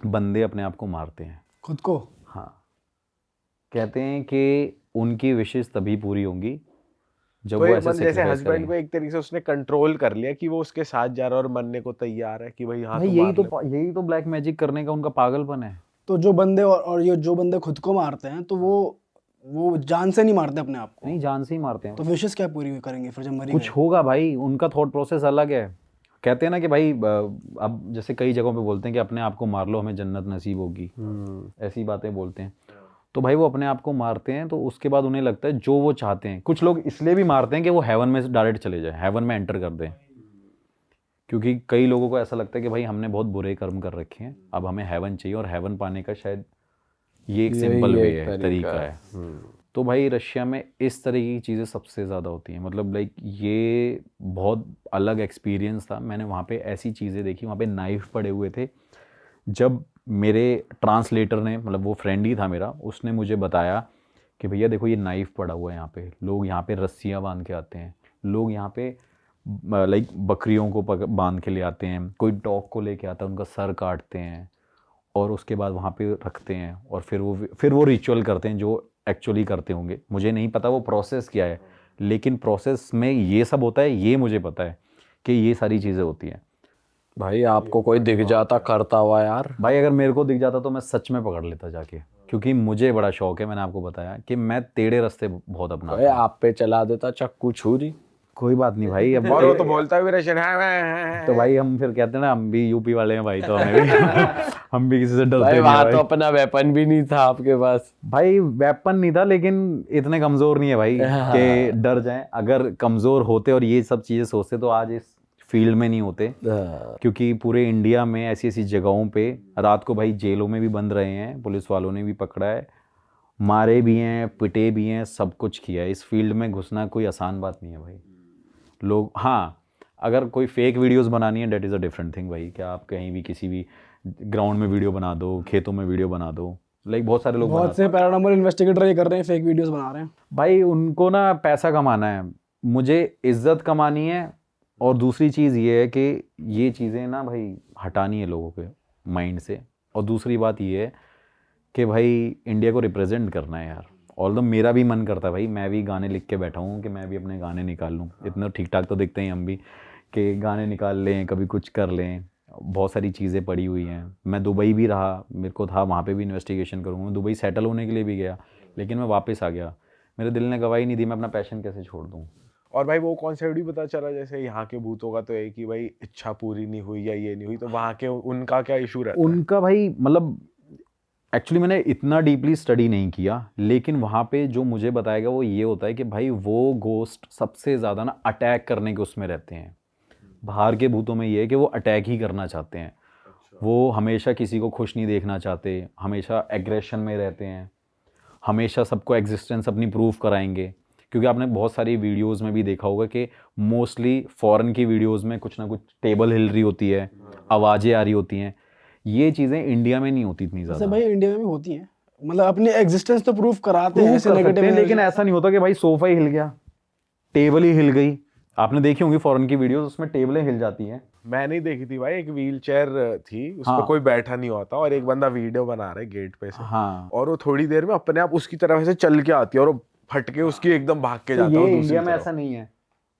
बंदे अपने आप को मारते हैं खुद को। हाँ, कहते हैं कि उनकी विशेष तभी पूरी होंगी जब तो वो एक ऐसे जैसे sacrifice हस्बैंड करेंगे। को एक तरीके से उसने कंट्रोल कर लिया कि वो उसके साथ जा रहा है और मरने को तैयार है कि भाई हाँ भाई तू यही मार तो ले। यही तो ब्लैक मैजिक करने का उनका पागलपन है। तो जो बंदे और ये जो बंदे खुद को मारते हैं तो वो जान से नहीं मारते अपने आप को, नहीं, जान से ही मारते हैं। तो विशेष क्या पूरी करेंगे फिर जब मरी कुछ गए? होगा भाई, उनका थॉट प्रोसेस अलग है। कहते हैं ना कि भाई अब जैसे कई जगहों पे बोलते हैं कि अपने आप को मार लो, हमें जन्नत नसीब होगी, ऐसी बातें बोलते हैं। तो भाई वो अपने आप को मारते हैं तो उसके बाद उन्हें लगता है जो वो चाहते हैं। कुछ लोग इसलिए भी मारते हैं कि वो हेवन में डायरेक्ट चले जाए, हेवन में एंटर कर दें, क्योंकि कई लोगों को ऐसा लगता है कि भाई हमने बहुत बुरे कर्म कर रखे हैं, अब हमें हेवन चाहिए, और हेवन पाने का शायद ये एक सिंपल वे है, तरीका है। तो भाई रशिया में इस तरह की चीज़ें सबसे ज़्यादा होती हैं। मतलब लाइक ये बहुत अलग एक्सपीरियंस था। मैंने वहाँ पे ऐसी चीज़ें देखी, वहाँ पे नाइफ पड़े हुए थे। जब मेरे ट्रांसलेटर ने, मतलब वो फ्रेंड ही था मेरा, उसने मुझे बताया कि भैया देखो ये नाइफ पड़ा हुआ है यहाँ पे, लोग यहाँ पे रस्सियाँ बांध के आते हैं, लोग यहाँ पे लाइक बकरियों को बांध के ले आते हैं, कोई डॉग को लेके आता है, उनका सर काटते हैं और उसके बाद वहाँ पे रखते हैं और फिर वो रिचुअल करते हैं जो एक्चुअली करते होंगे। मुझे नहीं पता वो प्रोसेस क्या है, लेकिन प्रोसेस में ये सब होता है, ये मुझे पता है कि ये सारी चीज़ें होती हैं। भाई आपको कोई दिख जाता करता हुआ यार? भाई अगर मेरे को दिख जाता तो मैं सच में पकड़ लेता जाके, क्योंकि मुझे बड़ा शौक है। मैंने आपको बताया कि मैं टेढ़े रास्ते बहुत भाई अपनाता हूँ। आप पे चला देता चक्कू छुरी। कोई बात नहीं भाई, अब और वो तो बोलता भी रशियन है। तो भाई हम फिर कहते हैं ना, हम भी यूपी वाले हैं भाई, तो हमें भी हम भी किसी से डरते भाई नहीं वहां हैं तो भाई। अपना वेपन भी नहीं था आपके पास। भाई वेपन नहीं था, लेकिन इतने कमजोर नहीं है भाई कि डर जाएं। अगर कमजोर होते और ये सब चीजें सोचते तो आज इस फील्ड में नहीं होते, क्योंकि पूरे इंडिया में ऐसी ऐसी जगहों पे रात को भाई जेलों में भी बंद रहे हैं, पुलिस वालों ने भी पकड़ा है, मारे भी हैं, पिटे भी हैं, सब कुछ किया है। इस फील्ड में घुसना कोई आसान बात नहीं है भाई। लोग, हाँ, अगर कोई फेक वीडियोस बनानी है, that is a different thing भाई। क्या आप कहीं भी किसी भी ग्राउंड में वीडियो बना दो, खेतों में वीडियो बना दो, लाइक बहुत सारे लोग बहुत से पैरानॉर्मल इन्वेस्टिगेटर ये कर रहे हैं, फेक वीडियोस बना रहे हैं। भाई उनको ना पैसा कमाना है, मुझे इज्जत कमानी है, और दूसरी चीज़ ये है कि ये चीज़ें ना भाई हटानी है लोगों के माइंड से। और दूसरी बात ये है कि भाई इंडिया को रिप्रेजेंट करना है यार। ऑल्दो मेरा भी मन करता है भाई, मैं भी गाने लिख के बैठा हूँ कि मैं भी अपने गाने निकाल लूँ। इतना ठीक ठाक तो दिखते हैं हम भी कि गाने निकाल लें, कभी कुछ कर लें। बहुत सारी चीज़ें पड़ी हुई हैं। मैं दुबई भी रहा, मेरे को था वहाँ पे भी इन्वेस्टिगेशन करूँगा। मैं दुबई सेटल होने के लिए भी गया, लेकिन मैं वापस आ गया। मेरे दिल ने गवाही नहीं दी, मैं अपना पैशन कैसे छोड़ दूँ। और भाई वो कॉन्सेप्ट भी पता चला, जैसे यहाँ के भूतों का तो है कि भाई इच्छा पूरी नहीं हुई या ये नहीं हुई, तो वहाँ के उनका क्या इशू रहता है? उनका भाई मतलब एक्चुअली मैंने इतना डीपली स्टडी नहीं किया, लेकिन वहाँ पे जो मुझे बताया गया वो ये होता है कि भाई वो गोस्ट सबसे ज़्यादा ना अटैक करने के उसमें रहते हैं। बाहर के भूतों में ये है कि वो अटैक ही करना चाहते हैं। वो हमेशा किसी को खुश नहीं देखना चाहते, हमेशा एग्रेशन में रहते हैं, हमेशा सबको एग्जिस्टेंस अपनी प्रूव कराएंगे। क्योंकि आपने बहुत सारी वीडियोस में भी देखा होगा कि मोस्टली फॉरेन की वीडियोस में कुछ ना कुछ टेबल हिल रही होती है, आवाज़ें आ रही होती हैं। ये चीज़ें इंडिया में नहीं होती इतनी वैसे ज़्यादा। भाई इंडिया में भी होती हैं, मतलब अपनी एग्जिस्टेंस तो प्रूफ कराते हैं ऐसे कर सकते नेगेटिव हैं, लेकिन ऐसा नहीं होता कि भाई सोफा ही हिल गया, टेबल ही हिल गई। आपने देखी होंगी फॉरेन की वीडियोस, उसमें टेबलें हिल जाती हैं। मैं नहीं देखी थी भाई, एक व्हील चेयर थी, उस पर हाँ। कोई बैठा नहीं होता और एक बंदा वीडियो बना रहा है गेट पे से, हाँ, और वो थोड़ी देर में अपने आप उसकी तरफ से चल के आती है और वो फट के उसकी एकदम भाग के जाता है ये वो दूसरी इंडिया में तरफ। ऐसा नहीं है,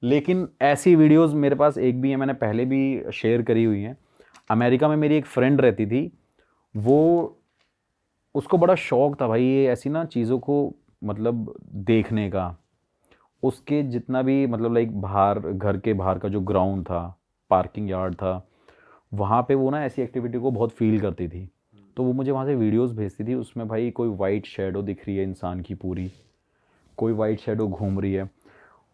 लेकिन ऐसी वीडियोस मेरे पास एक भी है, मैंने पहले भी शेयर करी हुई हैं। अमेरिका में मेरी एक फ्रेंड रहती थी, वो उसको बड़ा शौक था भाई ये ऐसी ना चीज़ों को मतलब देखने का। उसके जितना भी मतलब लाइक बाहर, घर के बाहर का जो ग्राउंड था, पार्किंग यार्ड था, वहाँ पे वो ना ऐसी एक्टिविटी को बहुत फील करती थी। तो वो मुझे वहाँ से वीडियोस भेजती थी, उसमें भाई कोई वाइट शैडो दिख रही है इंसान की पूरी, कोई वाइट शैडो घूम रही है।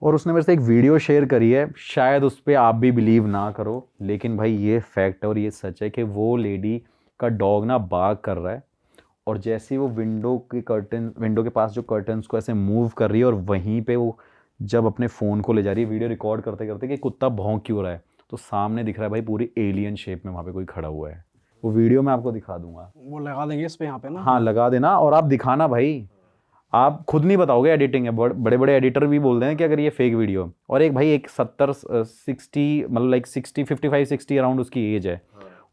और उसने मेरे से एक वीडियो शेयर करी है, शायद उस पर आप भी बिलीव ना करो, लेकिन भाई ये फैक्ट है और ये सच है कि वो लेडी का डॉग ना बाग कर रहा है, और जैसे ही वो विंडो के पास जो कर्टन्स को ऐसे मूव कर रही है, और वहीं पे वो जब अपने फ़ोन को ले जा रही है वीडियो रिकॉर्ड करते करते कि कुत्ता भौंक क्यों रहा है, तो सामने दिख रहा है भाई पूरी एलियन शेप में वहाँ पे कोई खड़ा हुआ है। वो वीडियो मैं आपको दिखा दूंगा। वो लगा देंगे इस पे यहाँ पे ना। हाँ लगा देना, और आप दिखाना भाई, आप खुद नहीं बताओगे एडिटिंग है, बड़े बड़े एडिटर भी बोल रहे हैं कि अगर ये फेक वीडियो, और एक भाई एक 60 मतलब लाइक 55-60 अराउंड उसकी एज है,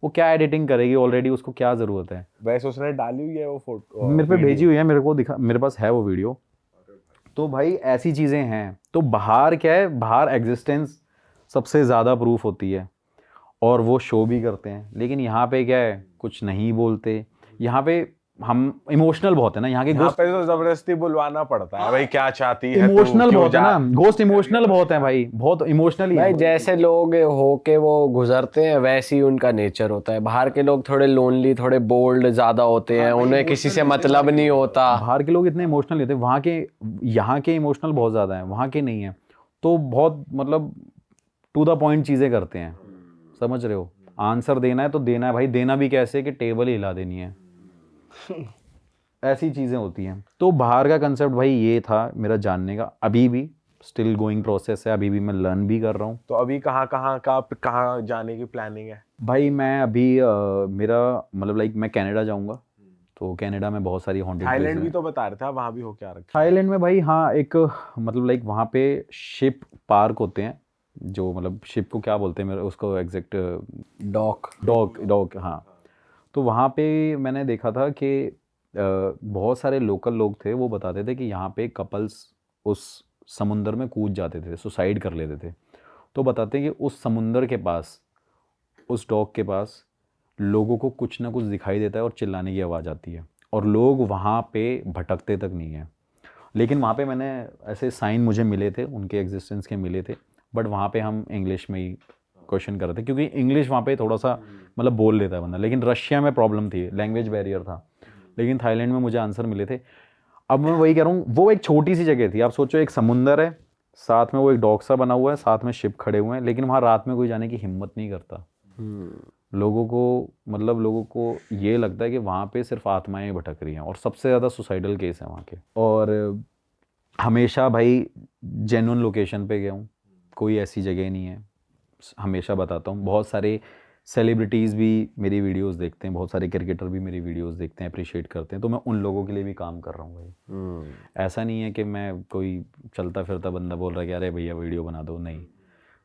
वो क्या एडिटिंग करेगी, ऑलरेडी उसको क्या ज़रूरत है। वैसे उसने डाली हुई है वो फोटो, मेरे पे भेजी हुई है, मेरे को दिखा, मेरे पास है वो वीडियो। तो भाई ऐसी चीज़ें हैं। तो बाहर क्या है, बाहर एग्जिस्टेंस सबसे ज़्यादा प्रूफ होती है, और वो शो भी करते हैं। लेकिन यहाँ पे क्या है, कुछ नहीं बोलते। यहाँ पे हम इमोशनल बहुत है ना, यहाँ के यहाँ घोस्ट पे तो जबरदस्ती बुलवाना पड़ता है भाई, क्या चाहती है तू, इमोशनल क्यों बहुत है जा- ना, घोस्ट इमोशनल बहुत है भाई, बहुत इमोशनली भाई है। जैसे लोग होके वो गुजरते हैं वैसे ही उनका नेचर होता है। बाहर के लोग थोड़े लोनली, थोड़े बोल्ड ज्यादा होते हैं, उन्हें किसी से मतलब नहीं होता। बाहर के लोग इतने इमोशनल नहीं होते, वहाँ के, यहाँ के इमोशनल बहुत ज़्यादा है, वहाँ के नहीं है। तो बहुत मतलब टू द पॉइंट चीज़ें करते हैं, समझ रहे हो। आंसर देना है तो देना है भाई, देना भी कैसे कि टेबल ही हिला देनी है, ऐसी चीज़ें होती हैं। तो बाहर का कंसेप्ट भाई ये था मेरा जानने का, अभी भी स्टिल गोइंग प्रोसेस है, अभी भी मैं लर्न भी कर रहा हूँ। तो अभी कहाँ जाने की प्लानिंग है? भाई मैं अभी मेरा मतलब लाइक मैं कनाडा जाऊँगा, तो कनाडा में बहुत सारी हॉन्टेड थाईलैंड भी तो बता रहे थे, वहां भी हो क्या रखा? थाईलैंड में भाई हाँ, एक मतलब लाइक वहाँ पे शिप पार्क होते हैं, जो मतलब शिप को क्या बोलते हैं मेरे उसको एग्जैक्ट, डॉक हाँ। तो वहाँ पे मैंने देखा था कि बहुत सारे लोकल लोग थे, वो बताते थे कि यहाँ पे कपल्स उस समुंदर में कूद जाते थे, सुसाइड कर लेते थे। तो बताते हैं कि उस समुंदर के पास, उस डॉक के पास लोगों को कुछ ना कुछ दिखाई देता है और चिल्लाने की आवाज़ आती है, और लोग वहाँ पे भटकते तक नहीं हैं। लेकिन वहाँ पे मैंने ऐसे साइन मुझे मिले थे, उनके एग्जिस्टेंस के मिले थे, बट वहाँ पे हम इंग्लिश में ही क्वेश्चन कर रहे थे, क्योंकि इंग्लिश वहाँ पे थोड़ा सा मतलब बोल लेता है बंदा। लेकिन रशिया में प्रॉब्लम थी, लैंग्वेज बैरियर था, लेकिन थाईलैंड में मुझे आंसर मिले थे। अब मैं वही कह रहा हूँ, वो एक छोटी सी जगह थी, आप सोचो एक समुंदर है, साथ में वो एक डॉक सा बना हुआ है, साथ में शिप खड़े हुए हैं, लेकिन वहाँ रात में कोई जाने की हिम्मत नहीं करता। लोगों को ये लगता है कि वहाँ पे सिर्फ आत्माएं भटक रही हैं, और सबसे ज़्यादा सुसाइडल केस है वहाँ के। और हमेशा भाई जेन्युइन लोकेशन पे गया हूँ, कोई ऐसी जगह नहीं है, हमेशा बताता हूँ। बहुत सारे सेलिब्रिटीज़ भी मेरी वीडियोस देखते हैं, बहुत सारे क्रिकेटर भी मेरी वीडियोस देखते हैं, अप्रिशिएट करते हैं, तो मैं उन लोगों के लिए भी काम कर रहा हूँ भाई। ऐसा नहीं है कि मैं कोई चलता फिरता बंदा बोल रहा है कि अरे भैया वीडियो बना दो, नहीं।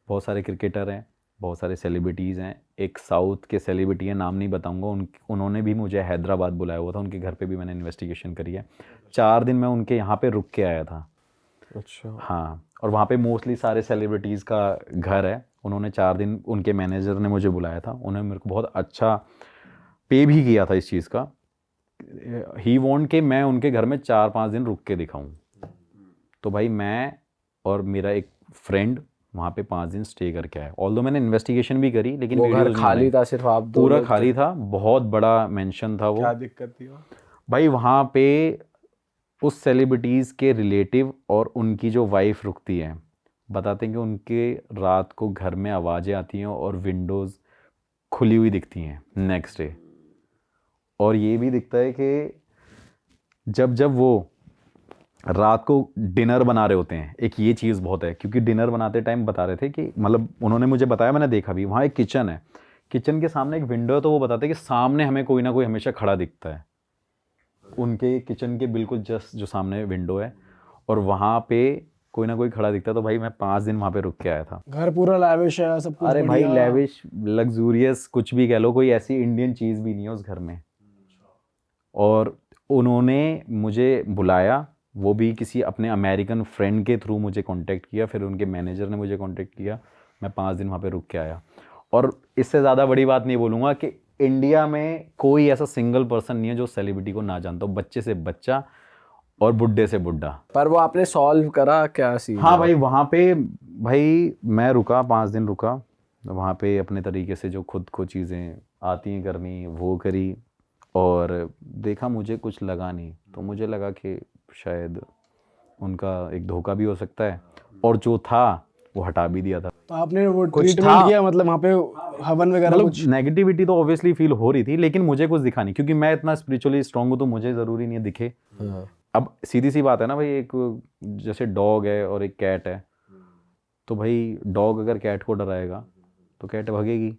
बहुत सारे क्रिकेटर हैं, बहुत सारे सेलिब्रिटीज़ हैं। एक साउथ के सेलिब्रिटी है, नाम नहीं बताऊंगा, उन्होंने भी मुझे हैदराबाद बुलाया हुआ था, उनके घर पे भी मैंने इन्वेस्टिगेशन करी है। 4 दिन मैं उनके यहाँ पे रुक के आया था। अच्छा। हाँ, और वहाँ पे मोस्टली सारे सेलिब्रिटीज़ का घर है। उन्होंने 4 दिन, उनके मैनेजर ने मुझे बुलाया था, उन्होंने मेरे को बहुत अच्छा पे भी किया था इस चीज़ का। ही वांट कि मैं उनके घर में 4-5 दिन रुक के दिखाऊं। तो भाई मैं और मेरा एक फ्रेंड वहाँ पे 5 दिन स्टे करके आया। ऑल्दो मैंने इन्वेस्टिगेशन भी करी, लेकिन वो घर वीडियोस नहीं खाली बनाई। था, सिर्फ आप दो पूरा लोग थे? खाली था, बहुत बड़ा मेंशन था वो। क्या दिक्कत थी वो? भाई वहाँ पे उस सेलिब्रिटीज़ के रिलेटिव और उनकी जो वाइफ रुकती हैं, बताते हैं कि उनके रात को घर में आवाज़ें आती हैं और विंडोज़ खुली हुई दिखती हैं नेक्स्ट डे। और ये भी दिखता है कि जब वो रात को डिनर बना रहे होते हैं, एक ये चीज़ बहुत है, क्योंकि डिनर बनाते टाइम बता रहे थे कि मतलब उन्होंने मुझे बताया, मैंने देखा भी, वहाँ एक किचन है, किचन के सामने एक विंडो है, तो वो बताते हैं कि सामने हमें कोई ना कोई हमेशा खड़ा दिखता है। उनके किचन के बिल्कुल जस्ट जो सामने विंडो है, और वहाँ पे कोई ना कोई खड़ा दिखता है। तो भाई मैं 5 दिन वहाँ पे रुक के आया था। घर पूरा लैविश है, सब कुछ अरे भाई बढ़िया। लेविश, लग्जूरियस, कुछ भी कह लो, कोई ऐसी इंडियन चीज़ भी नहीं है उस घर में। और उन्होंने मुझे बुलाया, वो भी किसी अपने अमेरिकन फ्रेंड के थ्रू मुझे कांटेक्ट किया, फिर उनके मैनेजर ने मुझे कांटेक्ट किया, मैं 5 दिन वहाँ पे रुक के आया। और इससे ज़्यादा बड़ी बात नहीं बोलूँगा कि इंडिया में कोई ऐसा सिंगल पर्सन नहीं है जो सेलिब्रिटी को ना जानता हो, बच्चे से बच्चा और बुढ़े से बुढ़ा। पर वो आपने सॉल्व करा क्या सीन? हाँ भाई, वहाँ पे भाई मैं रुका, 5 दिन रुका वहाँ पे, अपने तरीके से जो खुद को चीज़ें आती हैं करनी वो करी, और देखा मुझे कुछ लगा नहीं। तो मुझे लगा कि शायद उनका एक धोखा भी हो सकता है, और जो था वो हटा भी दिया था। तो आपने वो कुछ ट्रीटमेंट था। किया, मतलब वहाँ पे हवन वगैरह मतलब कुछ? नेगेटिविटी तो ऑब्वियसली फील हो रही थी, लेकिन मुझे कुछ दिखा नहीं, क्योंकि मैं इतना स्पिरिचुअली स्ट्रांग हूँ तो मुझे ज़रूरी नहीं है दिखे। अब सीधी सी बात है ना भाई, एक जैसे डॉग है और एक कैट है, तो भाई डॉग अगर कैट को डराएगा तो कैट भागेगी,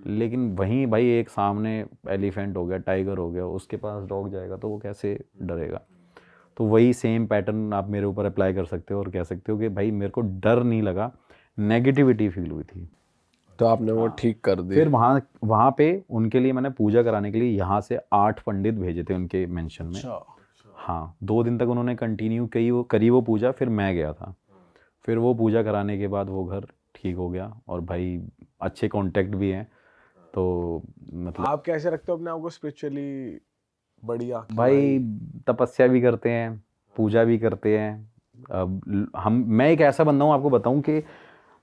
लेकिन वहीं भाई एक सामने एलिफेंट हो गया, टाइगर हो गया, उसके पास डॉग जाएगा तो वो कैसे डरेगा। तो वही सेम पैटर्न आप मेरे ऊपर अप्लाई कर सकते हो और कह सकते हो कि भाई मेरे को डर नहीं लगा, नेगेटिविटी फील हुई थी। तो आपने वो ठीक कर दी। फिर वहाँ पे उनके लिए मैंने पूजा कराने के लिए यहाँ से 8 पंडित भेजे थे उनके मेंशन में। हाँ, 2 दिन तक उन्होंने कंटिन्यू करी वो पूजा, फिर मैं गया था। फिर वो पूजा कराने के बाद वो घर ठीक हो गया और भाई अच्छे कांटेक्ट भी हैं। तो मतलब आप कैसे रखते हो अपने आप को स्पिरिचुअली बढ़िया? भाई तपस्या भी करते हैं, पूजा भी करते हैं। मैं एक ऐसा बंदा हूँ, आपको बताऊँ कि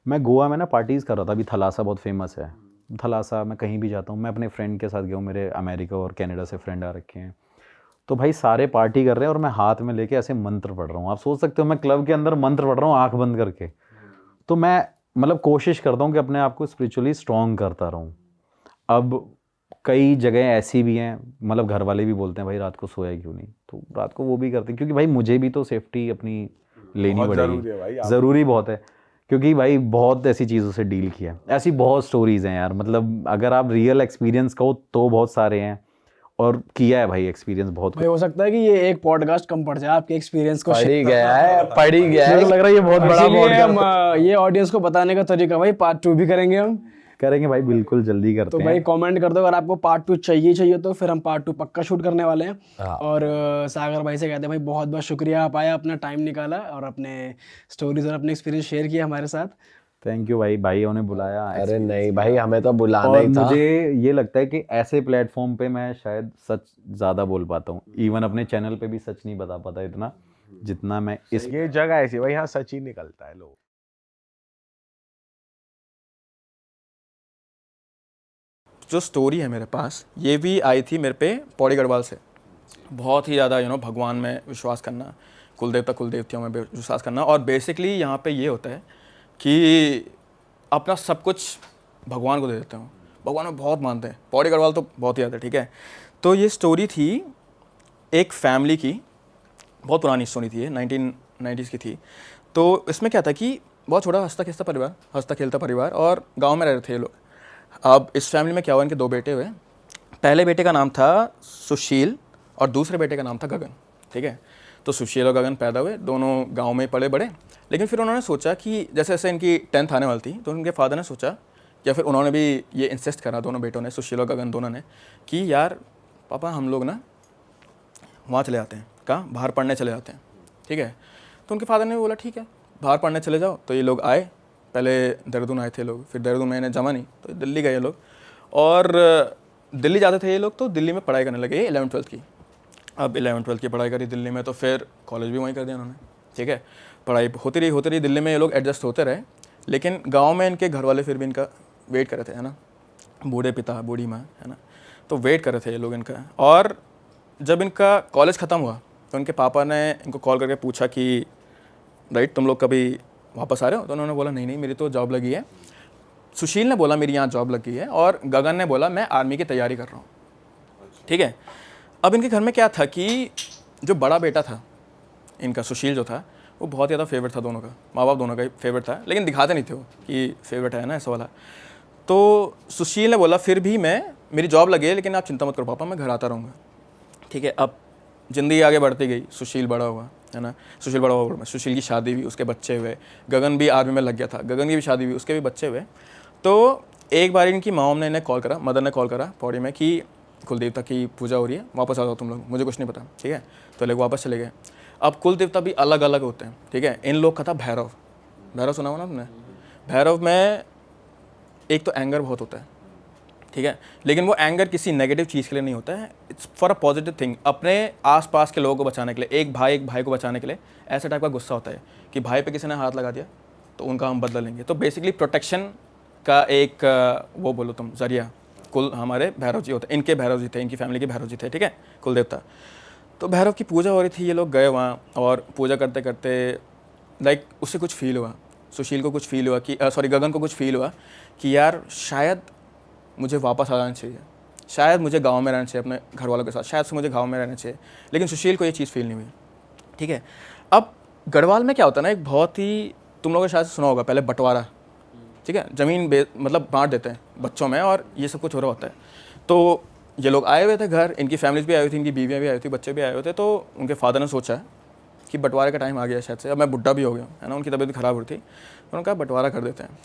मैं गोवा में ना पार्टीज़ कर रहा था। अभी थलासा बहुत फेमस है, थलासा मैं कहीं भी जाता हूँ, मैं अपने फ्रेंड के साथ गया हूँ, मेरे अमेरिका और कनाडा से फ्रेंड आ रखे हैं। तो भाई सारे पार्टी कर रहे हैं और मैं हाथ में लेके ऐसे मंत्र पढ़ रहा हूँ। आप सोच सकते हो मैं क्लब के अंदर मंत्र पढ़ रहा हूँ आंख बंद करके। तो मैं मतलब कोशिश करता हूँ कि अपने आप को स्पिरिचुअली स्ट्रॉन्ग करता रहूँ। अब कई जगह ऐसी भी हैं, मतलब घर वाले भी बोलते हैं भाई रात को सोया क्यों नहीं, तो रात को वो भी करते हैं, क्योंकि भाई मुझे भी तो सेफ्टी अपनी लेनी बहुत पड़ेगी, जरूरी है भाई, ज़रूरी बहुत है, क्योंकि भाई बहुत ऐसी चीज़ों से डील किया है। ऐसी बहुत स्टोरीज़ हैं यार, मतलब अगर आप रियल एक्सपीरियंस कहो तो बहुत सारे हैं, और किया है भाई एक्सपीरियंस बहुत। भाई हो सकता है कि ये एक पॉडकास्ट कम पड़ जाए आपके एक्सपीरियंस को पढ़ ही गया है। मुझे लग रहा है ये बहुत बड़ा इसीलिए हम podcast ये ऑडियंस को बताने का तरीका भाई पार्ट 2 भी करेंगे हम। करेंगे भाई, बिल्कुल जल्दी तो करते भाई हैं। कमेंट कर दो अगर आपको पार्ट 2 चाहिए तो फिर हम पार्ट 2 पक्का शूट करने वाले हैं। और सागर भाई से कहते हैं भाई बहुत बहुत शुक्रिया, आप आए, अपना टाइम निकाला और अपने स्टोरीज और अपने एक्सपीरियंस शेयर किया हमारे साथ। थैंक यू भाई, भाइयों ने बुलाया। अरे नहीं भाई, हमें तो बुलाना और ही था। मुझे ये लगता है कि ऐसे प्लेटफॉर्म पे मैं शायद सच ज़्यादा बोल पाता हूँ। इवन अपने चैनल पे भी सच नहीं बता पाता इतना जितना मैं इस ये जगह ऐसी भाई, यहाँ सच ही निकलता है लोग। जो स्टोरी है मेरे पास, ये भी आई थी मेरे पे पौड़ी गढ़वाल से। बहुत ही ज़्यादा भगवान में विश्वास करना, कुलदेवता कुलदेवतियों में विश्वास करना। और बेसिकली यहाँ पे ये होता है कि अपना सब कुछ भगवान को दे देते हो। भगवान में बहुत मानते हैं, पौड़ी गढ़वाल तो बहुत ही ज़्यादा, ठीक है। तो ये स्टोरी थी एक फैमिली की, बहुत पुरानी स्टोरी थी, ये 1990s की थी। तो इसमें क्या था कि बहुत छोटा हंसता खेलता परिवार, और गाँव में रह रहे थे ये लोग। अब इस फैमिली में क्या हुआ, इनके 2 बेटे हुए। पहले बेटे का नाम था सुशील और दूसरे बेटे का नाम था गगन, ठीक है। तो सुशील और गगन पैदा हुए, दोनों गांव में पले बड़े। लेकिन फिर उन्होंने सोचा कि जैसे जैसे इनकी 10th आने वाली थी, तो उनके फादर ने सोचा, या फिर उन्होंने भी ये इंसिस्ट करा, दोनों बेटों ने, सुशील और गगन दोनों ने, कि यार पापा हम लोग ना वहाँ चले जाते हैं, कहाँ, बाहर पढ़ने चले जाते हैं, ठीक है। तो उनके फादर ने बोला ठीक है बाहर पढ़ने चले जाओ। तो ये लोग आए, पहले देहरादून आए थे लोग, फिर देहरादून में इन्हें जमा नहीं तो दिल्ली गए लोग। और दिल्ली जाते थे ये लोग, तो दिल्ली में पढ़ाई करने लगे 11th-12th की। अब 11th-12th की पढ़ाई करी दिल्ली में, तो फिर कॉलेज भी वहीं कर दिया उन्होंने, ठीक है। पढ़ाई होती रही दिल्ली में, ये लोग एडजस्ट होते रहे। लेकिन गाँव में इनके घर वाले फिर भी इनका वेट कर रहे थे, है ना, बूढ़े पिता बूढ़ी माँ, है ना, तो वेट कर रहे थे ये लोग इनका। और जब इनका कॉलेज ख़त्म हुआ तो इनके पापा ने इनको कॉल करके पूछा कि राइट तुम लोग कभी वापस आ रहे हो। तो उन्होंने बोला नहीं मेरी तो जॉब लगी है। सुशील ने बोला मेरी यहाँ जॉब लगी है, और गगन ने बोला मैं आर्मी की तैयारी कर रहा हूँ, ठीक है। अब इनके घर में क्या था कि जो बड़ा बेटा था इनका, सुशील जो था, वो बहुत ज़्यादा फेवरेट था दोनों का, माँ बाप दोनों का ही फेवरेट था, लेकिन दिखाते नहीं थे वो कि फेवरेट है ना, ऐसा वाला। तो सुशील ने बोला फिर भी मेरी जॉब लगी है, लेकिन आप चिंता मत करो पापा, मैं घर आता रहूँगा, ठीक है। अब ज़िंदगी आगे बढ़ती गई, सुशील बड़ा हुआ, है ना, सुशील बड़ा हुआ, सुशील की शादी हुई, उसके बच्चे हुए। गगन भी आर्मी में लग गया था, गगन की भी शादी हुई, उसके भी बच्चे हुए। तो एक बार इनकी मॉम ने इन्हें कॉल करा, मदर ने कॉल करा पौड़ी में कि कुलदेवता की पूजा हो रही है, वापस आ जाओ तुम लोग, मुझे कुछ नहीं पता, ठीक है। तो लोग वापस चले गए। अब कुलदेवता भी अलग अलग होते हैं, ठीक है। इन लोग का था भैरव। भैरव सुना हुआ ना तुमने? भैरव में एक तो एंगर बहुत होता है, ठीक है, लेकिन वो एंगर किसी नेगेटिव चीज़ के लिए नहीं होता है, it's for a positive thing. अपने आसपास के लोगों को बचाने के लिए, एक भाई को बचाने के लिए ऐसे टाइप का गुस्सा होता है कि भाई पे किसी ने हाथ लगा दिया तो उनका हम बदला लेंगे। तो बेसिकली प्रोटेक्शन का एक वो बोलो तुम जरिया कुल हमारे भैरव जी होते हैं, इनके भैरव जी थे, इनकी फैमिली के भैरव जी थे, ठीक है, कुल देवता। तो भैरव की पूजा हो रही थी, ये लोग गए वहाँ, और पूजा करते करते लाइक उससे कुछ फील हुआ, सुशील को कुछ फील हुआ कि गगन को कुछ फील हुआ कि यार शायद मुझे वापस आ जाना चाहिए, शायद मुझे गाँव में रहना चाहिए अपने घर वालों के साथ, शायद से मुझे गाँव में रहना चाहिए, लेकिन सुशील को ये चीज़ फील नहीं हुई। ठीक है, अब गढ़वाल में क्या होता है ना, एक बहुत ही, तुम लोगों ने शायद सुना होगा पहले बंटवारा, ठीक है, ज़मीन मतलब बांट देते हैं बच्चों में और ये सब कुछ हो रहा होता है। तो ये लोग आए हुए थे घर, इनकी फैमिलीज भी आई हुई थी, इनकी बीवियाँ भी आई हुई थी, बच्चे भी आए हुए थे। तो उनके फादर ने सोचा कि बंटवारे का टाइम आ गया शायद से, अब मैं बुढ़ा भी हो गया है ना, उनकी तबीयत ख़राब हो रही थी, उन्होंने कहा बंटवारा कर देते हैं।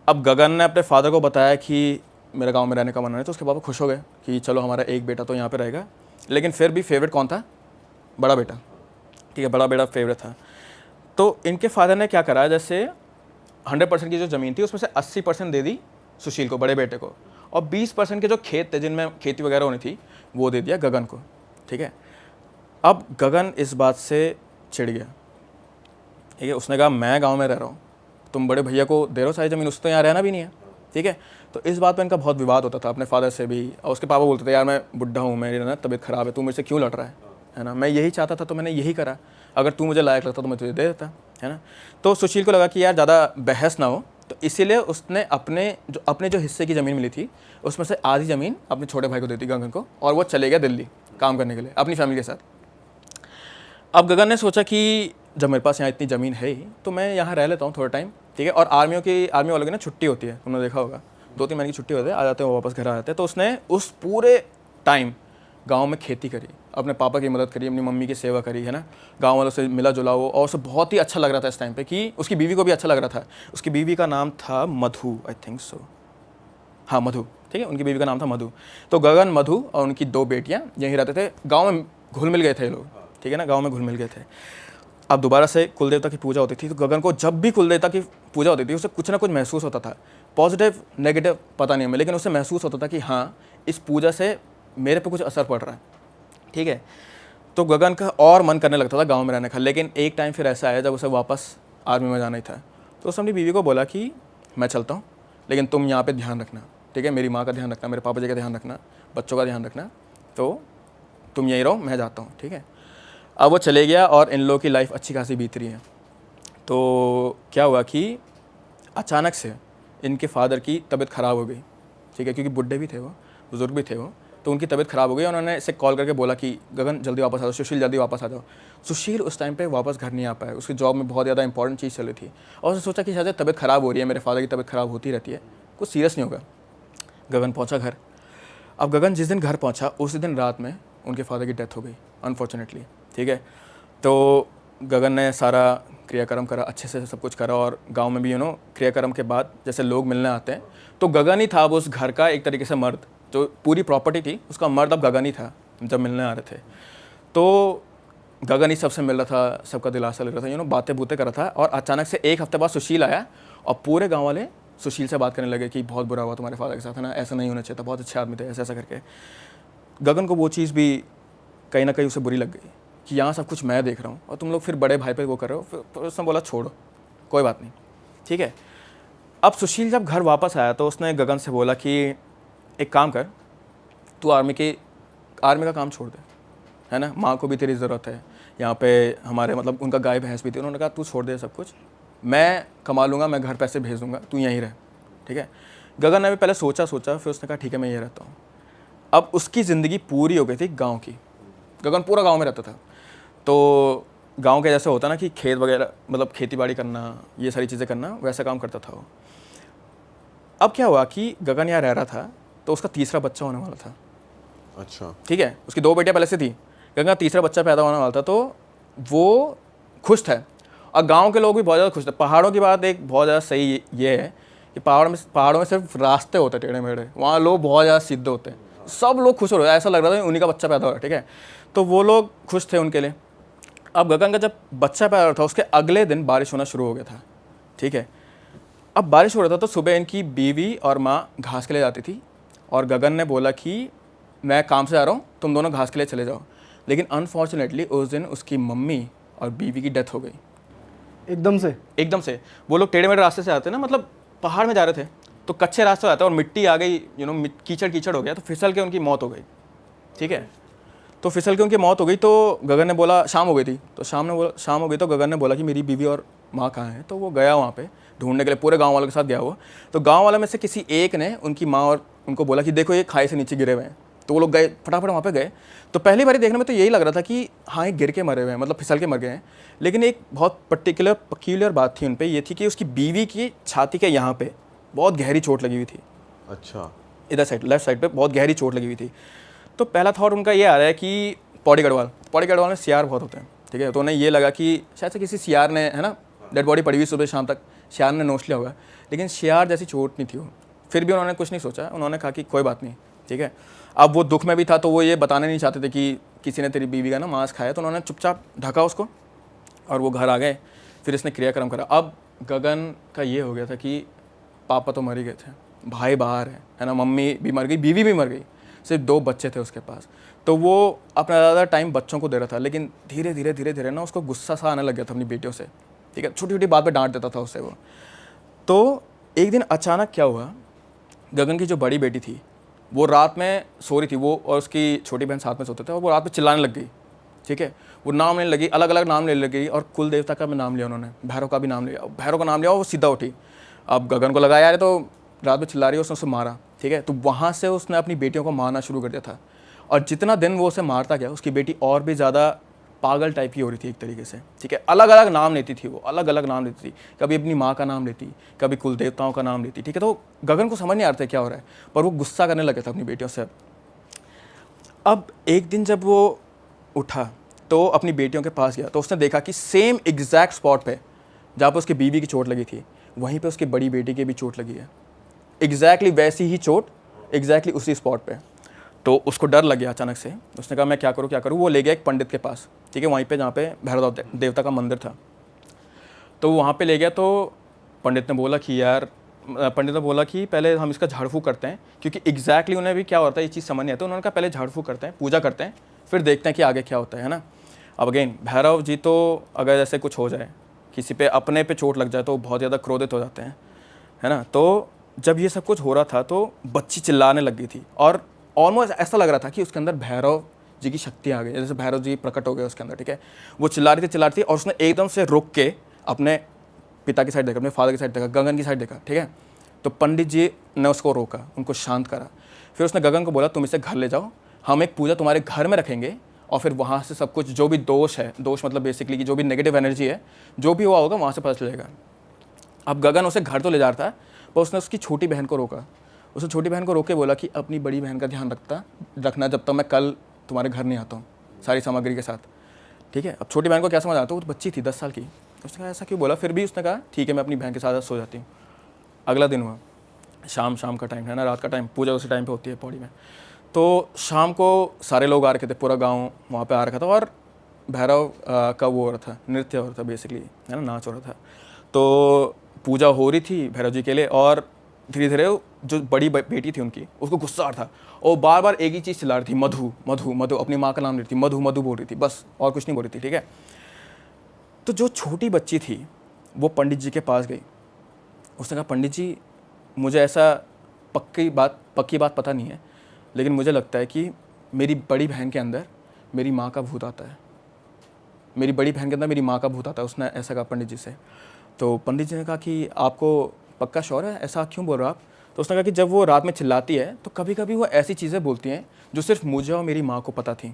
अब गगन ने अपने फादर को बताया कि मेरा गाँव में रहने का मन है, तो उसके पापा खुश हो गए कि चलो हमारा एक बेटा तो यहाँ पर रहेगा, लेकिन फिर भी फेवरेट कौन था? बड़ा बेटा। ठीक है, बड़ा बेटा फेवरेट था। तो इनके फादर ने क्या करा, जैसे 100% की जो ज़मीन थी उसमें से 80% दे दी सुशील को, बड़े बेटे को, और 20% के जो खेत थे जिनमें खेती वगैरह होनी थी वो दे दिया गगन को। ठीक है, अब गगन इस बात से चिढ़ गया। ठीक है, उसने कहा मैं गांव में रह रहा हूँ, तुम बड़े भैया को दे रहे हो सारी ज़मीन, उसको तो यहाँ रहना भी नहीं है। ठीक है, तो इस बात पर इनका बहुत विवाद होता था अपने फादर से भी, और उसके पापा बोलते थे यार मैं बुढ़ा हूँ, मेरी ना तबीयत ख़राब है, तू मेरे से क्यों लड़ रहा है ना, मैं यही चाहता था तो मैंने यही करा, अगर तू मुझे लायक लगता तो मैं तुझे दे देता, है ना। तो सुशील को लगा कि यार ज़्यादा बहस ना हो, तो इसीलिए उसने अपने जो हिस्से की ज़मीन मिली थी उसमें से आधी ज़मीन अपने छोटे भाई को दी थी गगन को, और वो चले गया दिल्ली काम करने के लिए अपनी फैमिली के साथ। अब गगन ने सोचा कि जब मेरे पास यहाँ इतनी ज़मीन है ही तो मैं यहाँ रह लेता हूँ थोड़ा टाइम। ठीक है, और आर्मी वालों की ना छुट्टी होती है, तुमने देखा होगा, 2-3 महीने की छुट्टी होती है, आ जाते हैं वो वापस घर आ जाते हैं। तो उसने उस पूरे टाइम गाँव में खेती करी, अपने पापा की मदद करी, अपनी मम्मी की सेवा करी, है ना, गाँव वालों से मिला जुला वो, और उसे बहुत ही अच्छा लग रहा था इस टाइम पे कि उसकी बीवी को भी अच्छा लग रहा था। उसकी बीवी का नाम था मधु, आई थिंक सो, हाँ मधु। ठीक है, उनकी बीवी का नाम था मधु। तो गगन, मधु और उनकी 2 बेटियाँ यहीं रहते थे, गाँव में घुल मिल गए थे लोग। ठीक है ना, गाँव में घुल मिल गए थे। अब दोबारा से कुलदेवता की पूजा होती थी, तो गगन को जब भी कुलदेवता की पूजा होती थी उसे कुछ ना कुछ महसूस होता था, पॉजिटिव नेगेटिव पता नहीं हमें, लेकिन उसे महसूस होता था कि हाँ इस पूजा से मेरे पे कुछ असर पड़ रहा है। ठीक है, तो गगन का और मन करने लगता था गांव में रहने का, लेकिन एक टाइम फिर ऐसा आया जब उसे वापस आर्मी में जाना ही था। तो उसने अपनी बीवी को बोला कि मैं चलता हूँ, लेकिन तुम यहाँ पे ध्यान रखना। ठीक है, मेरी माँ का ध्यान रखना, मेरे पापा जी का ध्यान रखना, बच्चों का ध्यान रखना, तो तुम यहीं रहो, मैं जाता हूँ। ठीक है, अब वो चले गया और इन लोगों की लाइफ अच्छी खासी बीत रही है। तो क्या हुआ कि अचानक से इनके फादर की तबीयत ख़राब हो गई। ठीक है, क्योंकि बुढ़े भी थे वो, बुज़ुर्ग भी थे वो, तो उनकी तबीयत ख़राब हो गई। उन्होंने इसे कॉल करके बोला कि गगन जल्दी वापस आ जाओ, सुशील जल्दी वापस आ जाओ। सुशील उस टाइम पे वापस घर नहीं आ पाया, उसकी जॉब में बहुत ज़्यादा इंपॉर्टेंट चीज़ चल रही थी, और उसने सोचा कि शायद तबीयत ख़राब हो रही है, मेरे फादर की तबीयत ख़राब होती रहती है, कुछ सीरियस नहीं होगा। गगन पहुँचा घर। अब गगन जिस दिन घर पहुँचा उसी दिन रात में उनके फादर की डेथ हो गई अनफॉर्चुनेटली। ठीक है, तो गगन ने सारा क्रियाक्रम करा, अच्छे से सब कुछ करा, और गांव में भी क्रियाक्रम के बाद जैसे लोग मिलने आते हैं, तो गगन ही था अब उस घर का एक तरीके से मर्द, जो पूरी प्रॉपर्टी थी उसका मर्द अब गगन ही था जब मिलने आ रहे थे। तो गगन ही सबसे मिल रहा था, सबका दिलासा ले रहा था, बातें बूतें कर रहा था। और अचानक से एक हफ्ते बाद सुशील आया और पूरे गाँव वाले सुशील से बात करने लगे कि बहुत बुरा हुआ तुम्हारे फादर के साथ, है ना, ऐसा नहीं होना चाहिए था, बहुत अच्छे आदमी थे, ऐसा ऐसा करके। गगन को वो चीज़ भी कहीं ना कहीं उसे बुरी लग गई कि यहाँ सब कुछ मैं देख रहा हूँ और तुम लोग फिर बड़े भाई पे वो कर रहे हो। फिर उसने बोला छोड़ो, कोई बात नहीं। ठीक है, अब सुशील जब घर वापस आया तो उसने गगन से बोला कि एक काम कर, तू आर्मी का काम छोड़ दे, है ना, माँ को भी तेरी ज़रूरत है यहाँ पे, हमारे मतलब उनका गाय भैंस भी थी। उन्होंने कहा तू छोड़ दे सब कुछ, मैं कमा लूँगा, मैं घर पैसे भेज दूँगा, तू यहीं रह। ठीक है, गगन ने भी पहले सोचा, फिर उसने कहा ठीक है मैं ये रहता हूँ। अब उसकी ज़िंदगी पूरी हो गई थी गाँव की। गगन पूरा गाँव में रहता था, तो गांव के जैसे होता ना कि खेत वगैरह, मतलब खेती बाड़ी करना, ये सारी चीज़ें करना, वैसा काम करता था वो। अब क्या हुआ कि गगन यहाँ रह रहा था तो उसका तीसरा बच्चा होने वाला था। अच्छा। ठीक है, उसकी 2 बेटियाँ पहले से थी, गगन का तीसरा बच्चा पैदा होने वाला था, तो वो खुश था और गाँव के लोग भी बहुत ज़्यादा खुश थे। पहाड़ों की बात एक बहुत ज़्यादा सही ये है कि पहाड़ों में सिर्फ रास्ते होते टेढ़े मेढ़े, वहाँ लोग बहुत ज़्यादा सीधे होते हैं, सब लोग खुश हो रहे हैं, ऐसा लग रहा था उन्हीं का बच्चा पैदा हो रहा है। ठीक है, तो वो लोग खुश थे उनके लिए। अब गगन का जब बच्चा पैदा हो रहा था उसके अगले दिन बारिश होना शुरू हो गया था। ठीक है, अब बारिश हो रहा था तो सुबह इनकी बीवी और माँ घास के लिए जाती थी, और गगन ने बोला कि मैं काम से आ रहा हूँ, तुम दोनों घास के लिए चले जाओ। लेकिन अनफॉर्चुनेटली उस दिन उसकी मम्मी और बीवी की डेथ हो गई एकदम से। वो लोग टेढ़े मेढ़े रास्ते से आते हैं ना, मतलब पहाड़ में जा रहे थे तो कच्चे रास्ते आते हैं और मिट्टी आ गई, कीचड़ हो गया, तो फिसल के उनकी मौत हो गई। ठीक है, तो फिसल के उनकी मौत हो गई। तो गगन ने बोला, शाम हो गई थी, तो शाम हो गई तो गगन ने बोला कि मेरी बीवी और माँ कहाँ है। तो वो गया वहाँ पे ढूंढने के लिए, पूरे गांव वालों के साथ गया वो। तो गांव वालों में से किसी एक ने उनकी माँ और उनको बोला कि देखो ये खाई से नीचे गिरे हुए हैं। तो वो लोग गए, फटाफट वहाँ पे गए। तो पहली बारी देखने में तो यही लग रहा था कि हाँ ये गिर के मरे हुए हैं, मतलब फिसल के मर गए हैं। लेकिन एक बहुत पक्यूलर बात थी उन पे, ये थी कि उसकी बीवी की छाती के यहाँ पे बहुत गहरी चोट लगी हुई थी। अच्छा, इधर साइड, लेफ्ट साइड पे बहुत गहरी चोट लगी हुई थी। तो पहला थॉट उनका ये आ रहा है कि पौड़ी गढ़वाल में सियार बहुत होते हैं, ठीक है। तो उन्हें ये लगा कि शायद से किसी सियार ने, है ना, डेड बॉडी पड़ी हुई सुबह शाम तक, सियार ने नोच लिया होगा। लेकिन सियार जैसी चोट नहीं थी वो। फिर भी उन्होंने कुछ नहीं सोचा, उन्होंने कहा कि कोई बात नहीं, ठीक है। अब वो दुख में भी था, तो वो ये बताने नहीं चाहते थे कि किसी ने तेरी बीवी का ना मांस खाया। तो उन्होंने चुपचाप ढका उसको और वो घर आ गए। फिर इसने क्रियाक्रम करा। अब गगन का ये हो गया था कि पापा तो मर ही गए थे, भाई बाहर है ना, मम्मी भी मर गई, बीवी भी मर गई, सिर्फ 2 बच्चे थे उसके पास। तो वो अपना ज़्यादा टाइम बच्चों को दे रहा था। लेकिन धीरे धीरे ना उसको गुस्सा सा आने लग गया था अपनी बेटियों से, ठीक है। छोटी छोटी बात पे डांट देता था उससे वो। तो एक दिन अचानक क्या हुआ, गगन की जो बड़ी बेटी थी वो रात में सो रही थी, वो और उसकी छोटी बहन साथ में सोते थे, और वो रात में चिल्लाने लग गई, ठीक है। वो नाम लेने लगी, अलग अलग नाम लेने लगी, और कुल देवता का भी नाम लिया उन्होंने, भैरव का भी नाम लिया। भैरव का नाम लिया और वो सीधा उठी। अब गगन को लगा यार तो रात में चिल्ला रही है, उसने उसे मारा, ठीक है। तो वहाँ से उसने अपनी बेटियों को मारना शुरू कर दिया था। और जितना दिन वो उसे मारता गया, उसकी बेटी और भी ज़्यादा पागल टाइप की हो रही थी एक तरीके से, ठीक है। अलग अलग नाम लेती थी वो, अलग अलग नाम लेती थी। कभी अपनी माँ का नाम लेती, कभी कुल देवताओं का नाम लेती, ठीक है। तो गगन को समझ नहीं आ रहा था क्या हो रहा है, पर वो गुस्सा करने लगा था अपनी बेटियों से। अब एक दिन जब वो उठा तो अपनी बेटियों के पास गया, तो उसने देखा कि सेम एग्जैक्ट स्पॉट पे जहाँ पर उसकी बीवी की चोट लगी थी, वहीं पे उसकी बड़ी बेटी की भी चोट लगी है। एग्जैक्टली वैसी ही चोट, एग्जैक्टली उसी स्पॉट पे। तो उसको डर लग गया अचानक से। उसने कहा मैं क्या करूँ। वो ले गया एक पंडित के पास, ठीक है, वहीं पे जहाँ पे भैरव देवता का मंदिर था। तो वहाँ पे ले गया। तो पंडित ने बोला कि पहले हम इसका झाड़ फूँक करते हैं, क्योंकि एग्जैक्टली उन्हें भी क्या होता है ये चीज़ समझ नहीं आता। उन्होंने कहा पहले झाड़ फूँक करते हैं, पूजा करते हैं, फिर देखते हैं कि आगे क्या होता है ना। अब अगेन भैरव जी तो अगर जैसे कुछ हो जाए, किसी पे अपने पे चोट लग जाए तो बहुत ज़्यादा क्रोधित हो जाते हैं, है ना। तो जब ये सब कुछ हो रहा था तो बच्ची चिल्लाने लग गई थी, और ऑलमोस्ट ऐसा लग रहा था कि उसके अंदर भैरव जी की शक्ति आ गई, जैसे भैरव जी प्रकट हो गए उसके अंदर, ठीक है। वो चिल्ला रही थी, और उसने एकदम से रुक के अपने पिता की साइड देखा, अपने फादर की साइड देखा, गगन की साइड देखा, ठीक है। तो पंडित जी ने उसको रोका, उनको शांत करा। फिर उसने गगन को बोला तुम इसे घर ले जाओ, हम एक पूजा तुम्हारे घर में रखेंगे, और फिर वहाँ से सब कुछ जो भी दोष है, दोष मतलब बेसिकली कि जो भी नेगेटिव एनर्जी है, जो भी हुआ होगा वहाँ से पता चलेगा। अब गगन उसे घर तो ले जा रहा था, पर उसने उसकी छोटी बहन को रोका। उसने छोटी बहन को रोक के बोला कि अपनी बड़ी बहन का ध्यान रखना जब तक मैं कल तुम्हारे घर नहीं आता हूँ सारी सामग्री के साथ, ठीक है। अब छोटी बहन को क्या समझ आता, वो तो बच्ची थी 10 साल की। उसने कहा ऐसा क्यों बोला, फिर भी उसने कहा ठीक है मैं अपनी बहन के साथ सो जाती हूँ। अगला दिन हुआ, शाम का टाइम है ना, रात का टाइम, पूजा उसी टाइम पे होती है पौड़ी में। तो शाम को सारे लोग आ रखे थे, पूरा गाँव वहाँ पर आ रखा था, और भैरव का वो हो रहा था, नृत्य हो रहा था बेसिकली, है ना, नाच हो रहा था। तो पूजा हो रही थी भैरव जी के लिए, और धीरे धीरे जो बड़ी बेटी थी उनकी, उसको गुस्सा आ रहा था, और बार बार एक ही चीज़ चिल्ला रही थी, मधु मधु मधु, अपनी माँ का नाम ले रही थी, मधु मधु बोल रही थी, बस और कुछ नहीं बोल रही थी, ठीक है। तो जो छोटी बच्ची थी वो पंडित जी के पास गई। उसने कहा पंडित जी मुझे ऐसा पक्की बात पता नहीं है, लेकिन मुझे लगता है कि मेरी बड़ी बहन के अंदर मेरी माँ का भूत आता है, मेरी बड़ी बहन के अंदर मेरी माँ का भूत आता है। उसने ऐसा कहा पंडित जी से। तो पंडित जी ने कहा कि आपको पक्का श्योर है, ऐसा क्यों बोल रहे हो आप। तो उसने कहा कि जब वो रात में चिल्लाती है तो कभी कभी वो ऐसी चीज़ें बोलती हैं जो सिर्फ मुझे और मेरी माँ को पता थी,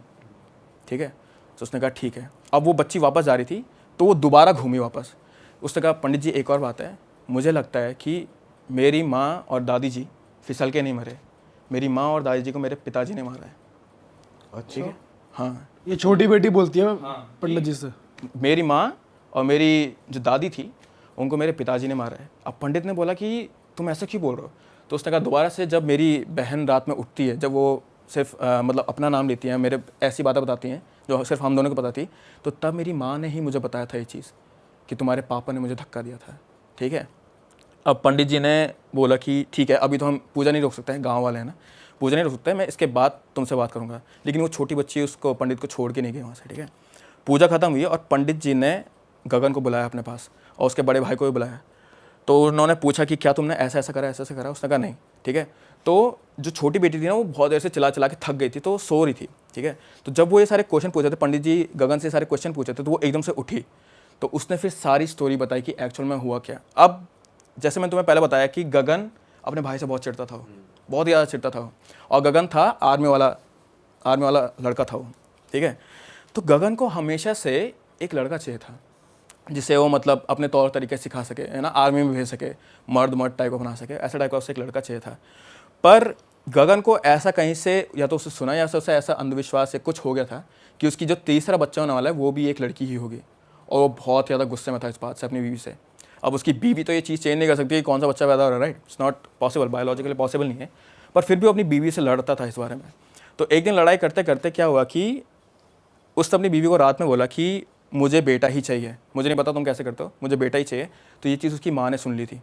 ठीक है। तो उसने कहा ठीक है। अब वो बच्ची वापस जा रही थी, तो वो दोबारा घूमी वापस। उसने कहा पंडित जी एक और बात है, मुझे लगता है कि मेरी माँ और दादी जी फिसल के नहीं मरे, मेरी माँ और दादी जी को मेरे पिताजी ने मारा है। अच्छा, हाँ, ये छोटी बेटी बोलती है पंडित जी से, मेरी माँ और मेरी जो दादी थी उनको मेरे पिताजी ने मारा है। अब पंडित ने बोला कि तुम ऐसा क्यों बोल रहे हो। तो उसने कहा दोबारा से जब मेरी बहन रात में उठती है, जब वो सिर्फ मतलब अपना नाम लेती है, मेरे ऐसी बातें बताती हैं जो सिर्फ हम दोनों को पता थी, तो तब मेरी माँ ने ही मुझे बताया था ये चीज़ कि तुम्हारे पापा ने मुझे धक्का दिया था, ठीक है। अब पंडित जी ने बोला कि ठीक है, अभी तो हम पूजा नहीं रोक सकते हैं, गाँव वाले हैं ना, पूजा नहीं रोक सकते हैं, मैं इसके बाद तुमसे बात करूँगा। लेकिन वो छोटी बच्ची उसको पंडित को छोड़ के नहीं गई वहाँ से, ठीक है। पूजा खत्म हुई और पंडित जी ने गगन को बुलाया अपने पास, और उसके बड़े भाई को भी बुलाया। तो उन्होंने पूछा कि क्या तुमने ऐसा ऐसा करा। उसने कहा नहीं, ठीक है। तो जो छोटी बेटी थी ना, वो बहुत देर से चिल्ला के थक गई थी, तो सो रही थी, ठीक है। तो जब वो ये सारे क्वेश्चन पूछे थे, पंडित जी गगन से सारे क्वेश्चन पूछे थे, तो वो एकदम से उठी। तो उसने फिर सारी स्टोरी बताई कि एक्चुअल में हुआ क्या। अब जैसे मैं तुम्हें पहले बताया कि गगन अपने भाई से बहुत चिढ़ता था, वो बहुत ही ज़्यादा चिढ़ता था वो, और गगन था आर्मी वाला लड़का था वो, ठीक है। तो गगन को हमेशा से एक लड़का चाहिए था जिसे वो मतलब अपने तौर तरीके सिखा सके, है ना, आर्मी में भेज सके, मर्द टाइप का बना सके, ऐसा टाइप का उससे एक लड़का चाहिए था। पर गगन को ऐसा कहीं से या तो उससे सुना या उससे ऐसा अंधविश्वास से कुछ हो गया था कि उसकी जो तीसरा बच्चा होने वाला है वो भी एक लड़की ही होगी, और वो बहुत ज़्यादा गुस्से में था इस बात से अपनी बीवी से। अब उसकी बीवी तो ये चीज़ चेंज नहीं कर सकती कि कौन सा बच्चा पैदा हो रहा है, right, it's not possible, biologically possible नहीं है, पर फिर भी वो अपनी बीवी से लड़ता था इस बारे में। तो एक दिन लड़ाई करते करते क्या हुआ कि उसने अपनी बीवी को रात में बोला कि मुझे बेटा ही चाहिए, मुझे नहीं पता तुम कैसे करते हो, मुझे बेटा ही चाहिए। तो ये चीज़ उसकी माँ ने सुन ली थी,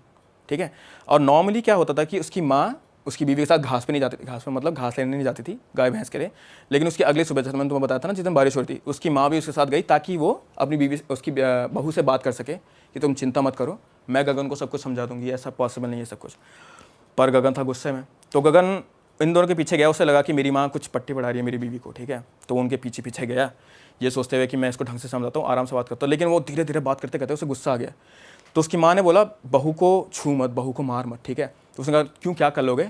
ठीक है। और नॉर्मली क्या होता था कि उसकी माँ उसकी बीवी के साथ घास पे नहीं जाती थी, घास पे मतलब घास लेने नहीं जाती थी गाय भैंस के लिए, लेकिन उसकी अगली सुबह, जैसे मैंने तुम्हें बताया था ना, जिस दिन बारिश हो रही थी, उसकी माँ भी उसके साथ गई ताकि वो अपनी बीवी उसकी बहू से बात कर सके कि तुम चिंता मत करो, मैं गगन को सब कुछ समझा दूंगी, ऐसा पॉसिबल नहीं है सब कुछ। पर गगन था गुस्से में, तो गगन इन दोनों के पीछे गया, उसे लगा कि मेरी माँ कुछ पट्टी पढ़ा रही है मेरी बीवी को, ठीक है। तो वो उनके पीछे पीछे गया ये सोचते हुए कि मैं इसको ढंग से समझाता हूँ, आराम से बात करता हूँ, लेकिन वो धीरे धीरे बात करते करते उसे गुस्सा आ गया। तो उसकी माँ ने बोला बहू को छू मत, बहू को मार मत, ठीक है। तो उसने कहा क्यों, क्या कर लोगे।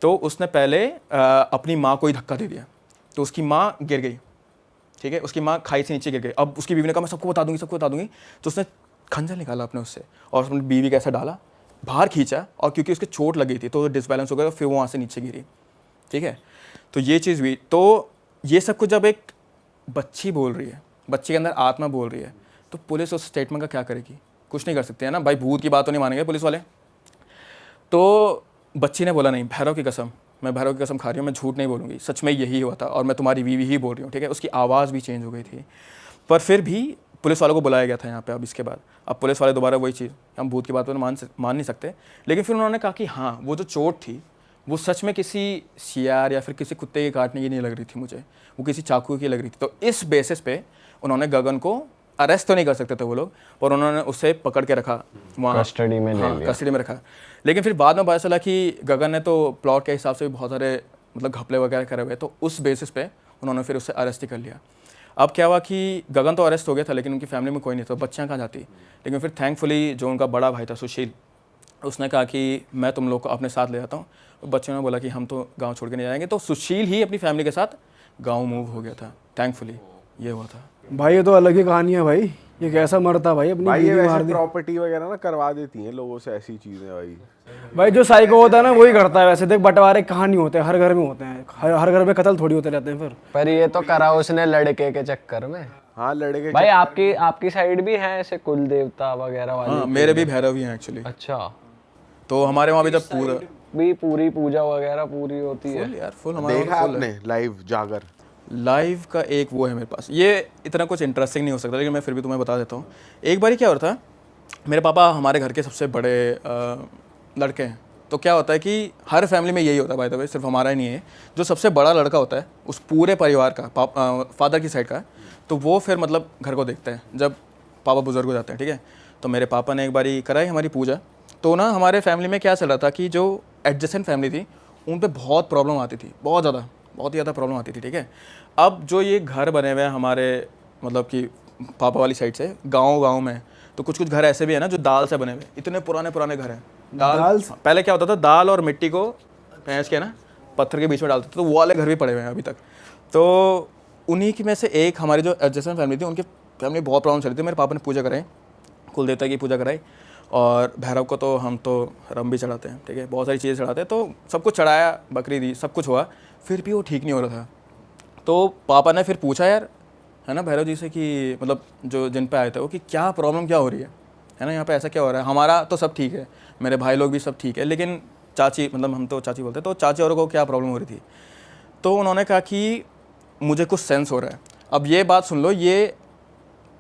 तो उसने पहले अपनी माँ को ही धक्का दे दिया, तो उसकी माँ गिर गई, ठीक है, उसकी माँ खाई से नीचे गिर गई। अब उसकी बीवी ने कहा मैं सबको बता दूंगी। तो उसने खंजर निकाला अपने उससे और उसने बीवी कैसे डाला, बाहर खींचा, और क्योंकि उसके चोट लगी थी तो डिसबैलेंस हो गया, फिर वो वहाँ से नीचे गिरी, ठीक है। तो ये चीज़ हुई। तो ये सब कुछ जब एक बच्ची बोल रही है, बच्चे के अंदर आत्मा बोल रही है, तो पुलिस उस स्टेटमेंट का क्या करेगी, कुछ नहीं कर सकते, है ना भाई, भूत की बात तो नहीं मानेंगे पुलिस वाले। तो बच्ची ने बोला नहीं, भैरव की कसम, मैं भैरव की कसम खा रही हूँ, मैं झूठ नहीं बोलूँगी, सच में यही हुआ था और मैं तुम्हारी बीवी ही बोल रही हूँ, ठीक है। उसकी आवाज़ भी चेंज हो गई थी, पर फिर भी पुलिस वालों को बुलाया गया था यहाँ पे। अब इसके बाद अब पुलिस वाले दोबारा वही चीज़, हम भूत की बात पर मान नहीं सकते, लेकिन फिर उन्होंने कहा कि हाँ वो जो चोट थी वो सच में किसी सियार या फिर किसी कुत्ते के काटने की नहीं लग रही थी मुझे, वो किसी चाकू की लग रही थी। तो इस बेसिस पे उन्होंने गगन को अरेस्ट तो नहीं कर सकते थे वो लोग, पर उन्होंने उसे पकड़ के रखा वहाँ, कस्टडी में ले लिया, कस्टडी में रखा। लेकिन फिर बाद में पता चला कि गगन ने तो प्लॉट के हिसाब से भी बहुत सारे मतलब घपले वगैरह करे हुए, तो उस बेसिस पे उन्होंने फिर उसे अरेस्ट ही कर लिया। अब क्या हुआ कि गगन तो अरेस्ट हो गया था, लेकिन उनकी फैमिली में कोई नहीं था, बच्चियाँ कहाँ जाती। लेकिन फिर थैंकफुली जो उनका बड़ा भाई था सुशील, उसने कहा कि मैं तुम लोग को अपने साथ ले जाता हूँ। बच्चों ने बोला कि हम तो गांव छोड़ के नहीं जाएंगे, तो सुशील ही अपनी फैमिली के साथ गांव मूव हो गया था, थैंकफुली ये हुआ था। भाई ये तो अलग ही कहानी है भाई, ये कैसा मरता भाई, अपनी भाई ये बीवी मार वैसे दी। प्रॉपर्टी वगैरह ना करवा देती हैं लोगों से, ऐसी चीजें भाई। भाई जो साइको होता है ना वही करता है वैसे, देख बंटवारे कहाँ नहीं होते, हर घर में होते हैं, हर घर में कत्ल थोड़ी होते रहते हैं फिर। पर ये तो करा उसने लड़के के चक्कर में। हाँ लड़के भाई आपकी साइड भी है ऐसे कुल देवता वगैरह वाले? हाँ मेरे भी भैरव ही हैं एक्चुअली। अच्छा, तो हमारे वहाँ भी जब पूरा भी पूरी पूजा वगैरह पूरी होती है फुल यार, फुल हमारे देखा आपने लाइव जागर? लाइव का एक वो है मेरे पास, ये इतना कुछ इंटरेस्टिंग नहीं हो सकता, लेकिन मैं फिर भी तुम्हें बता देता हूँ। एक बार क्या होता था, मेरे पापा हमारे घर के सबसे बड़े लड़के हैं, तो क्या होता है कि हर फैमिली में यही होता है बाय द वे, सिर्फ हमारा ही नहीं है, जो सबसे बड़ा लड़का होता है उस पूरे परिवार का, फादर की साइड का, तो वो फिर मतलब घर को देखता है जब पापा बुजुर्ग हो जाते हैं, ठीक है। तो मेरे पापा ने एक बारी कराई हमारी पूजा, तो ना हमारे फैमिली में क्या चल रहा था कि जो एडजेसेंट फैमिली थी उन पे बहुत प्रॉब्लम आती थी, बहुत ही ज़्यादा प्रॉब्लम आती थी, ठीक है। अब जो ये घर बने हुए हैं हमारे मतलब कि पापा वाली साइड से गाँव में, तो कुछ घर ऐसे भी है ना जो दाल से बने हुए, इतने पुराने पुराने घर हैं। दाल पहले क्या होता था, दाल और मिट्टी को पैंच के ना पत्थर के बीच में डालते थे, तो वो वाले घर भी पड़े हुए हैं अभी तक। तो उन्हीं की में से एक हमारी जो एडजेसेंट फैमिली थी, उनकी फैमिली बहुत प्रॉब्लम चल रही थी। मेरे पापा ने पूजा कराई, कुल देवता की पूजा कराई, और भैरव को तो हम तो रम भी चढ़ाते हैं, ठीक है, बहुत सारी चीज़ें चढ़ाते हैं, तो सब कुछ चढ़ाया, बकरी दी, सब कुछ हुआ, फिर भी वो ठीक नहीं हो रहा था। तो पापा ने फिर पूछा यार, है ना, भैरव जी से कि मतलब जो जिन पे आए थे वो, कि क्या प्रॉब्लम क्या हो रही है ना, यहाँ पे ऐसा क्या हो रहा है, हमारा तो सब ठीक है, मेरे भाई लोग भी सब ठीक है, लेकिन चाची, मतलब हम तो चाची बोलते, तो चाची औरों को क्या प्रॉब्लम हो रही थी। तो उन्होंने कहा कि मुझे कुछ सेंस हो रहा है। अब ये बात सुन लो, ये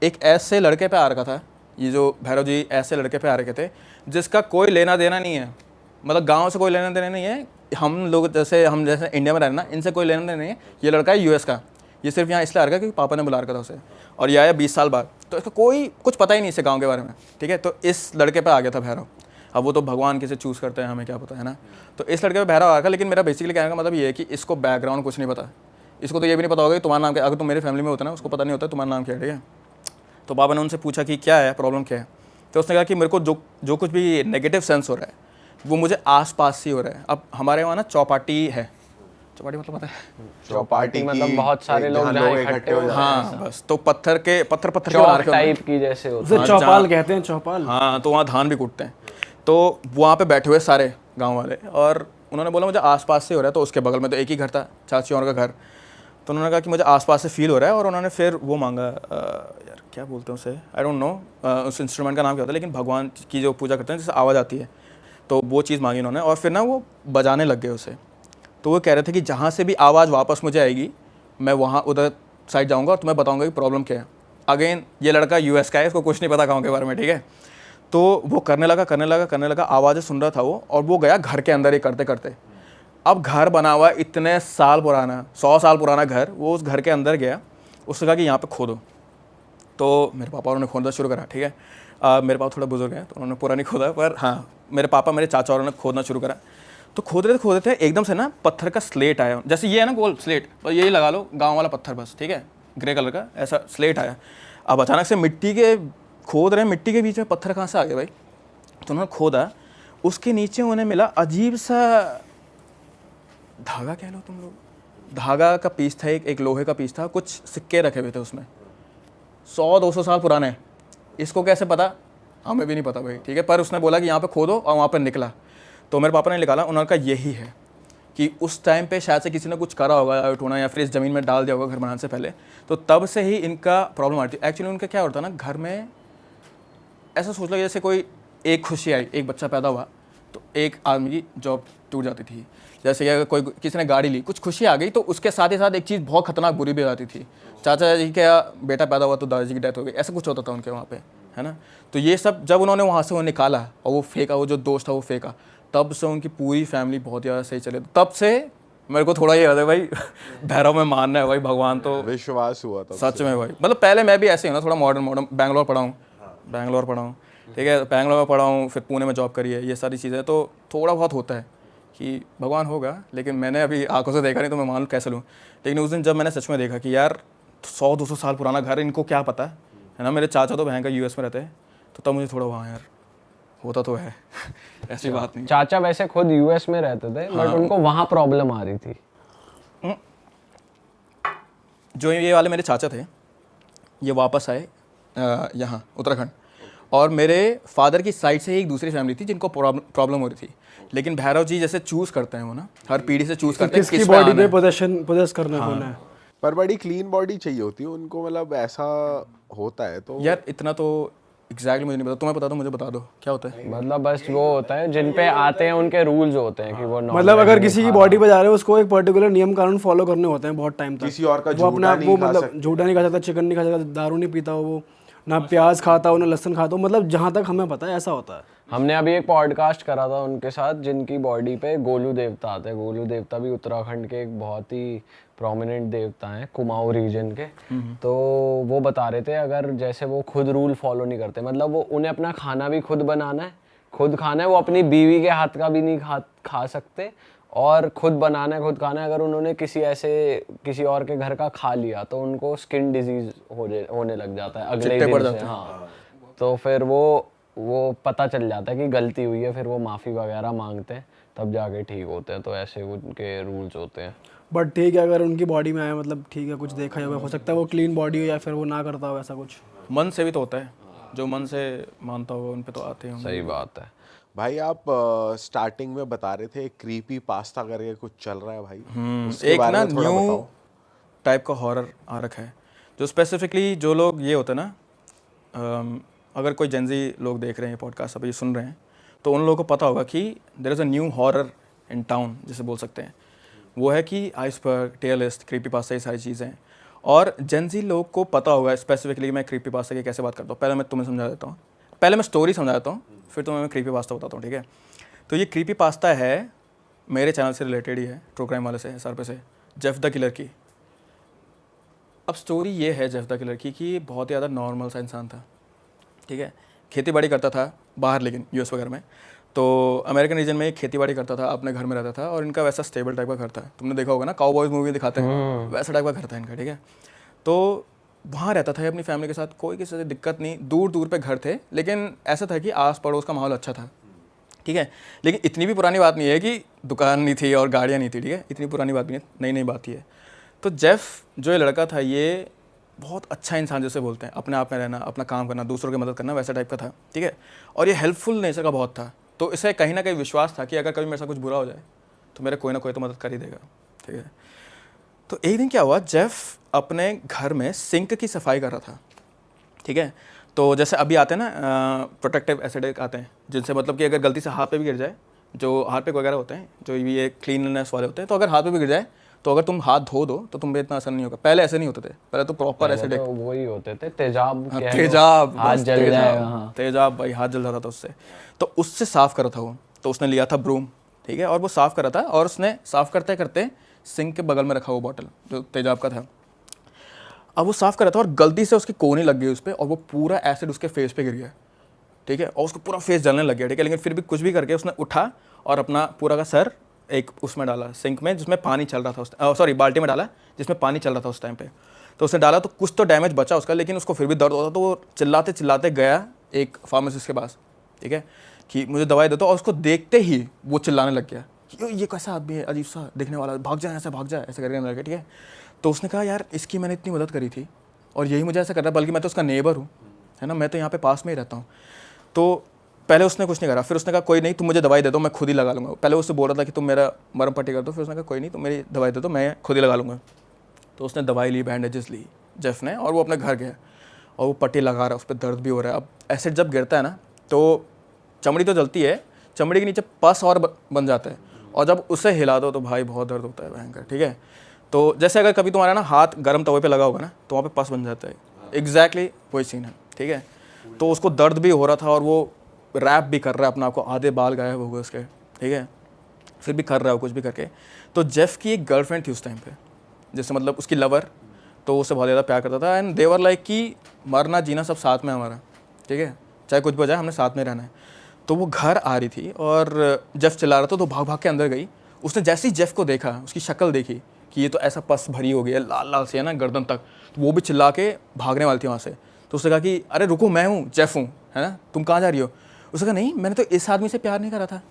एक ऐसे लड़के पे आ रखा था, ये जो भैरव जी ऐसे लड़के पे आ रखे थे जिसका कोई लेना देना नहीं है, मतलब गांव से कोई लेना देना नहीं है, हम लोग जैसे इंडिया में रहना ना, इनसे कोई लेना देना नहीं है। ये लड़का है यूएस का, ये सिर्फ यहाँ इसलिए आ रखा है क्योंकि पापा ने बुला रखा था उसे, और ये आया 20 साल बाद, तो इसका कोई कुछ पता ही नहीं इसे गाँव के बारे में, ठीक है। तो इस लड़के पर आ गया था भैरव। अब वो तो भगवान किसे चूज़ करते हैं हमें क्या पता, है ना। तो इस लड़के पे भैरव आ रखा, लेकिन मेरा बेसिकली कहने का मतलब ये है कि इसको बैकग्राउंड कुछ नहीं पता, इसको तो ये भी नहीं पता होगा कि तुम्हारा नाम क्या, अगर तुम मेरी फैमिली में होता ना, उसको पता नहीं होता तुम्हारा नाम क्या है, ठीक है। तो पापा ने उनसे पूछा कि क्या है प्रॉब्लम, क्या है। तो उसने कहा कि मेरे को जो कुछ भी नेगेटिव सेंस हो रहा है वो मुझे आसपास ही हो रहा है। अब हमारे वहाँ ना चौपाटी है, चौपाटी मतलब पता है? चौपाटी मतलब बहुत सारे लोग जहाँ इकट्ठे हो जाते हैं। हाँ बस, तो पत्थर के बना चौक रखे होंगे। टाइप की जैसे होता उसे चौपाल कहते हैं, चौपाल। हाँ, तो वहाँ धान भी कूटते हैं। तो वहाँ पे बैठे हुए सारे गांव वाले, और उन्होंने बोला मुझे आसपास से हो रहा है। तो उसके बगल में तो एक ही घर था, चाची और का घर। तो उन्होंने कहा कि मुझे आसपास से फील हो रहा है, और उन्होंने फिर वो मांगा, यार क्या बोलते हैं उसे, आई डोंट नो उस इंस्ट्रूमेंट का नाम क्या होता है, लेकिन भगवान की जो पूजा करते हैं जिससे आवाज़ आती है, तो वो चीज़ मांगी उन्होंने, और फिर ना वो बजाने लग गए उसे। तो वो कह रहे थे कि जहाँ से भी आवाज़ वापस मुझे आएगी मैं वहाँ उधर साइड जाऊँगा और तुम्हें बताऊँगा कि प्रॉब्लम क्या है। अगेन ये लड़का US का है, इसको कुछ नहीं पता गाँव के बारे में, ठीक है। तो वो करने लगा, आवाज़ें सुन रहा था वो, और वो गया घर के अंदर ही करते करते। अब घर बना हुआ इतने साल पुराना, 100 साल पुराना घर, वो उस घर के अंदर गया, उसने कहा कि यहाँ पे खोदो। तो मेरे पापा उन्होंने खोदना शुरू करा, ठीक है। मेरे पापा थोड़ा बुजुर्ग हैं तो उन्होंने पूरा नहीं खोदा, पर हाँ मेरे पापा मेरे चाचा और उन्होंने खोदना शुरू करा। तो खोद रहे थे एकदम से ना पत्थर का स्लेट आया, जैसे ये है ना गोल स्लेट, और यही लगा लो गाँव वाला पत्थर बस, ठीक है, ग्रे कलर का ऐसा स्लेट आया। अब अचानक से मिट्टी के बीच में पत्थर कहाँ से आ गया भाई? तो उन्होंने खोदा, उसके नीचे उन्हें मिला अजीब सा धागा, कह लो तुम लोग, धागा का पीस था, एक लोहे का पीस था, कुछ सिक्के रखे हुए थे उसमें, 100-200 साल पुराने। इसको कैसे पता, हमें भी नहीं पता भाई, ठीक है। पर उसने बोला कि यहाँ पे खोदो, और वहाँ पर निकला। तो मेरे पापा ने निकाला, उन्होंने कहा यही है, कि उस टाइम पे शायद से किसी ने कुछ करा होगा उठोना, या फिर इस ज़मीन में डाल दिया होगा घर बनाने से पहले, तो तब से ही इनका प्रॉब्लम आती है। एक्चुअली उनका क्या होता है ना, घर में ऐसा सोच लो जैसे कोई एक खुशी आई, एक बच्चा पैदा हुआ, तो एक आदमी की जॉब टूट जाती थी। जैसे कि अगर कोई किसी ने गाड़ी ली, कुछ खुशी आ गई, तो उसके साथ ही साथ एक चीज़ बहुत खतरनाक बुरी भी हो जाती थी। चाचा जी का बेटा पैदा हुआ तो दादाजी की डेथ हो गई, ऐसा कुछ होता था उनके वहाँ पे, है ना। तो ये सब जब उन्होंने वहाँ से वो निकाला और वो फेंका, वो जो दोस्त था वो फेंका, तब से उनकी पूरी फैमिली बहुत ज़्यादा सही चले। तब से मेरे को थोड़ा ये याद है भाई, भैरव में मानना है भाई, भगवान तो विश्वास हुआ था सच में भाई। मतलब पहले मैं भी ऐसे ही हूँ ना, थोड़ा मॉडर्न बैंगलोर पढ़ा हूँ, ठीक है, बैंगलोर में पढ़ा हूँ, फिर पुणे में जॉब करी है, ये सारी चीज़ें, तो थोड़ा बहुत होता है कि भगवान होगा, लेकिन मैंने अभी आंखों से देखा नहीं तो मैं मान कैसे लूँ। लेकिन उस दिन जब मैंने सच में देखा कि यार 100-200 साल पुराना घर, इनको क्या पता है ना, मेरे चाचा तो भयंकर US में रहते हैं, तो तब मुझे थोड़ा वहाँ यार होता तो है ऐसी बात नहीं। चाचा वैसे खुद US में रहते थे, बट उनको वहाँ प्रॉब्लम आ रही थी। जो ये वाले मेरे चाचा थे, ये वापस आए यहाँ उत्तराखंड, और मेरे फादर की साइड से ही एक दूसरी फैमिली थी जिनको प्रॉब्लम हो रही थी। लेकिन भैरव जी जैसे चूज़ करते हैं वो ना, हर पीढ़ी से चूज़ करते हैं किसकी बॉडी पे पोजेस करना कौन है। पर बड़ी क्लीन बॉडी चाहिए होती है उनको, मतलब ऐसा होता है। तो यार इतना तो एग्जैक्टली मुझे नहीं पता, तुम्हें पता तो मुझे बता दो क्या होता है। मतलब बस वो होता है जिन पे आते हैं उनके रूल्स होते हैं कि वो मतलब अगर किसी की बॉडी पे जा रहे हो उसको एक पर्टिकुलर नियम कानून फॉलो करने होते हैं बहुत टाइम तक। किसी और का वो अपने आप वो मतलब झूठा नहीं खा सकता, चिकन नहीं खा सकता, दारू नहीं पीता वो, ना प्याज खाता हो ना लहसुन खाता हो, मतलब जहाँ तक हमें पता है ऐसा होता है। हमने अभी एक पॉडकास्ट करा था उनके साथ जिनकी बॉडी पे गोलू देवता आते हैं। गोलू देवता भी उत्तराखंड के एक बहुत ही प्रोमिनेंट देवता हैं, कुमाऊं रीजन के। तो वो बता रहे थे अगर जैसे वो खुद रूल फॉलो नहीं करते, मतलब वो उन्हें अपना खाना भी खुद बनाना है, खुद खाना है, वो अपनी बीवी के हाथ का भी नहीं खा सकते, और खुद बनाना है खुद खाना है। अगर उन्होंने किसी और के घर का खा लिया तो उनको स्किन डिजीज होने लग जाता है अगले दिन से। हाँ, तो फिर वो पता चल जाता है कि गलती हुई है, फिर वो माफ़ी वगैरह मांगते हैं, तब जाके ठीक होते हैं। तो ऐसे उनके रूल्स होते हैं। बट ठीक है, अगर उनकी बॉडी में आया मतलब ठीक है, कुछ देखा हो सकता है वो क्लीन बॉडी हो या फिर वो ना करता हो ऐसा कुछ। मन से भी तो होता है, जो मन से मानता होगा उन पे तो आते हैं। सही बात है भाई। आप स्टार्टिंग में बता रहे थे क्रीपी पास्ता करके कुछ चल रहा है भाई, उसके एक बारे ना में थोड़ा न्यू बताओ। टाइप का हॉरर आ रखा है, जो स्पेसिफिकली जो लोग ये होते हैं ना, अगर कोई जेंजी लोग देख रहे हैं पॉडकास्ट अभी सुन रहे हैं, तो उन लोगों को पता होगा कि there is a new horror in town जिसे बोल सकते हैं। वो है कि आइसबर्ग, टेयरलिस्ट, क्रीपी पास्ता, ये सारी चीज़ें हैं। और जेंजी लोग को पता होगा स्पेसिफिकली मैं क्रीपी पास्ता की कैसे बात करता हूँ। पहले मैं तुम्हें समझा देता हूँ, पहले मैं स्टोरी समझा देता हूँ, फिर तुम्हें मैं क्रीपी पास्ता बताता हूँ, ठीक है। तो ये क्रीपी पास्ता है मेरे चैनल से रिलेटेड ही है, ट्रू क्राइम वाले से, SRP से, जेफ द किलर की। अब स्टोरी ये है जेफ द किलर की कि बहुत ही ज़्यादा नॉर्मल सा इंसान था, ठीक है, खेती बाड़ी करता था बाहर, लेकिन US वगैरह में। तो अमेरिकन रीजन में खेती बाड़ी करता था, अपने घर में रहता था, और इनका वैसा स्टेबल टाइप का घर था। तुमने देखा होगा ना, काउबॉयज मूवी दिखाते हैं, वैसा टाइप का घर था इनका, ठीक है। तो वहाँ रहता था अपनी फैमिली के साथ, कोई किसी से दिक्कत नहीं, दूर दूर पे घर थे, लेकिन ऐसा था कि आस पड़ोस का माहौल अच्छा था, ठीक है। लेकिन इतनी भी पुरानी बात नहीं है कि दुकान नहीं थी और गाड़ियाँ नहीं थी, ठीक है, इतनी पुरानी बात नहीं है, नई नई बात ही है। तो जेफ जो ये लड़का था, ये बहुत अच्छा इंसान जैसे बोलते हैं, अपने आप में रहना, अपना काम करना, दूसरों की मदद करना, वैसा टाइप का था, ठीक है। और ये हेल्पफुल नेचर का बहुत था, तो इसे कहीं ना कहीं विश्वास था कि अगर कभी मेरे साथ कुछ बुरा हो जाए तो मेरे कोई ना कोई तो मदद कर ही देगा, ठीक है। तो एक दिन क्या हुआ, जेफ अपने घर में सिंक की सफाई कर रहा था, ठीक है। तो जैसे अभी आते हैं ना प्रोटेक्टिव एसिड आते हैं, जिनसे मतलब कि अगर गलती से हाथ पे भी गिर जाए, जो हाथ पे वगैरह होते हैं, जो ये क्लीननेस वाले होते हैं, तो अगर हाथ पे भी गिर जाए तो अगर तुम हाथ धो दो तो तुम पे इतना असर नहीं होगा। पहले ऐसे नहीं होते थे, पहले तो प्रॉपर एसिड, तो वही होते थे तेजाब, तेजाब, हाथ बस जल जाएगा, तेजाब भाई, हाथ जल जाता था उससे। तो उससे साफ कर रहा था वो, तो उसने लिया था ब्रूम, ठीक है, और वो साफ कर रहा था, और उसने साफ करते करते सिंक के बगल में रखा वो बॉटल जो तेजाब का था। अब वो साफ कर रहा था और गलती से उसकी कोनी लग गई उस पर, और वो पूरा एसिड उसके फेस पे गिर गया, ठीक है, और उसको पूरा फेस जलने लग गया, ठीक है। लेकिन फिर भी कुछ भी करके उसने उठा और अपना पूरा का सर एक उसमें डाला, सिंक में, जिसमें पानी चल रहा था उस, सॉरी बाल्टी में डाला जिसमें पानी चल रहा था उस टाइम पे। तो उसने डाला तो कुछ तो डैमेज बचा उसका, लेकिन उसको फिर भी दर्द होता, तो वो चिल्लाते चिल्लाते गया एक फार्मासिस्ट के पास, ठीक है, कि मुझे दवाई दे दो। और उसको देखते ही वो चिल्लाने लग गया कि ये कैसा आदमी है, अजीब सा दिखने वाला, भाग जाए ऐसे, भाग जाए ऐसे करके लगे, ठीक है। तो उसने कहा यार इसकी मैंने इतनी मदद करी थी और यही मुझे ऐसा कर रहा है, बल्कि मैं तो उसका नेबर हूँ, है ना, मैं तो यहाँ पे पास में ही रहता हूँ। तो पहले उसने कुछ नहीं करा, फिर उसने कहा कोई नहीं, तुम मुझे दवाई दे दो, मैं खुद ही लगा लूँगा। पहले उससे बोल रहा था कि तुम मेरा मरम पट्टी कर दो, फिर उसने कहा कोई नहीं, तुम मेरी दवाई दे दो, मैं खुद ही लगा लूँगा। तो उसने दवाई ली, बैंडेजेस ली जेफ ने, और वो अपने घर गया और वो पट्टी लगा रहा है, उस पर दर्द भी हो रहा है। अब एसिड जब गिरता है ना तो चमड़ी तो जलती है, चमड़ी के नीचे पस और बन जाता है, और जब उसे हिला दो तो भाई बहुत दर्द होता है भयंकर, ठीक है। तो जैसे अगर कभी तुम्हारा ना हाथ गर्म तवे पे लगा होगा ना, तो वहाँ पे पस बन जाता है, एग्जैक्टली वही सीन है, ठीक है। तो उसको दर्द भी हो रहा था और वो रैप भी कर रहा है अपना आपको, आधे बाल गायब हो गए उसके, ठीक है, फिर भी कर रहा है कुछ भी करके। तो जेफ की एक गर्लफ्रेंड थी उस टाइम पे, जैसे मतलब उसकी लवर, तो उससे बहुत ज़्यादा प्यार करता था, एंड देवर लाइक कि मरना जीना सब साथ में हमारा, ठीक है, चाहे कुछ भी हो जाए हमने साथ में रहना है। तो वो घर आ रही थी और जेफ चिल्ला रहा था, तो भाग भाग के अंदर गई। उसने जैसे ही जेफ को देखा, उसकी शक्ल देखी कि ये तो ऐसा पस भरी हो गई है, लाल लाल सी है ना गर्दन तक, तो वो भी चिल्ला के भागने वाली थी वहाँ से। तो उसने कहा कि अरे रुको, मैं हूँ, जेफ हूँ, है ना, तुम कहाँ जा रही हो। उसने कहा नहीं, मैंने तो इस आदमी से प्यार नहीं करा था,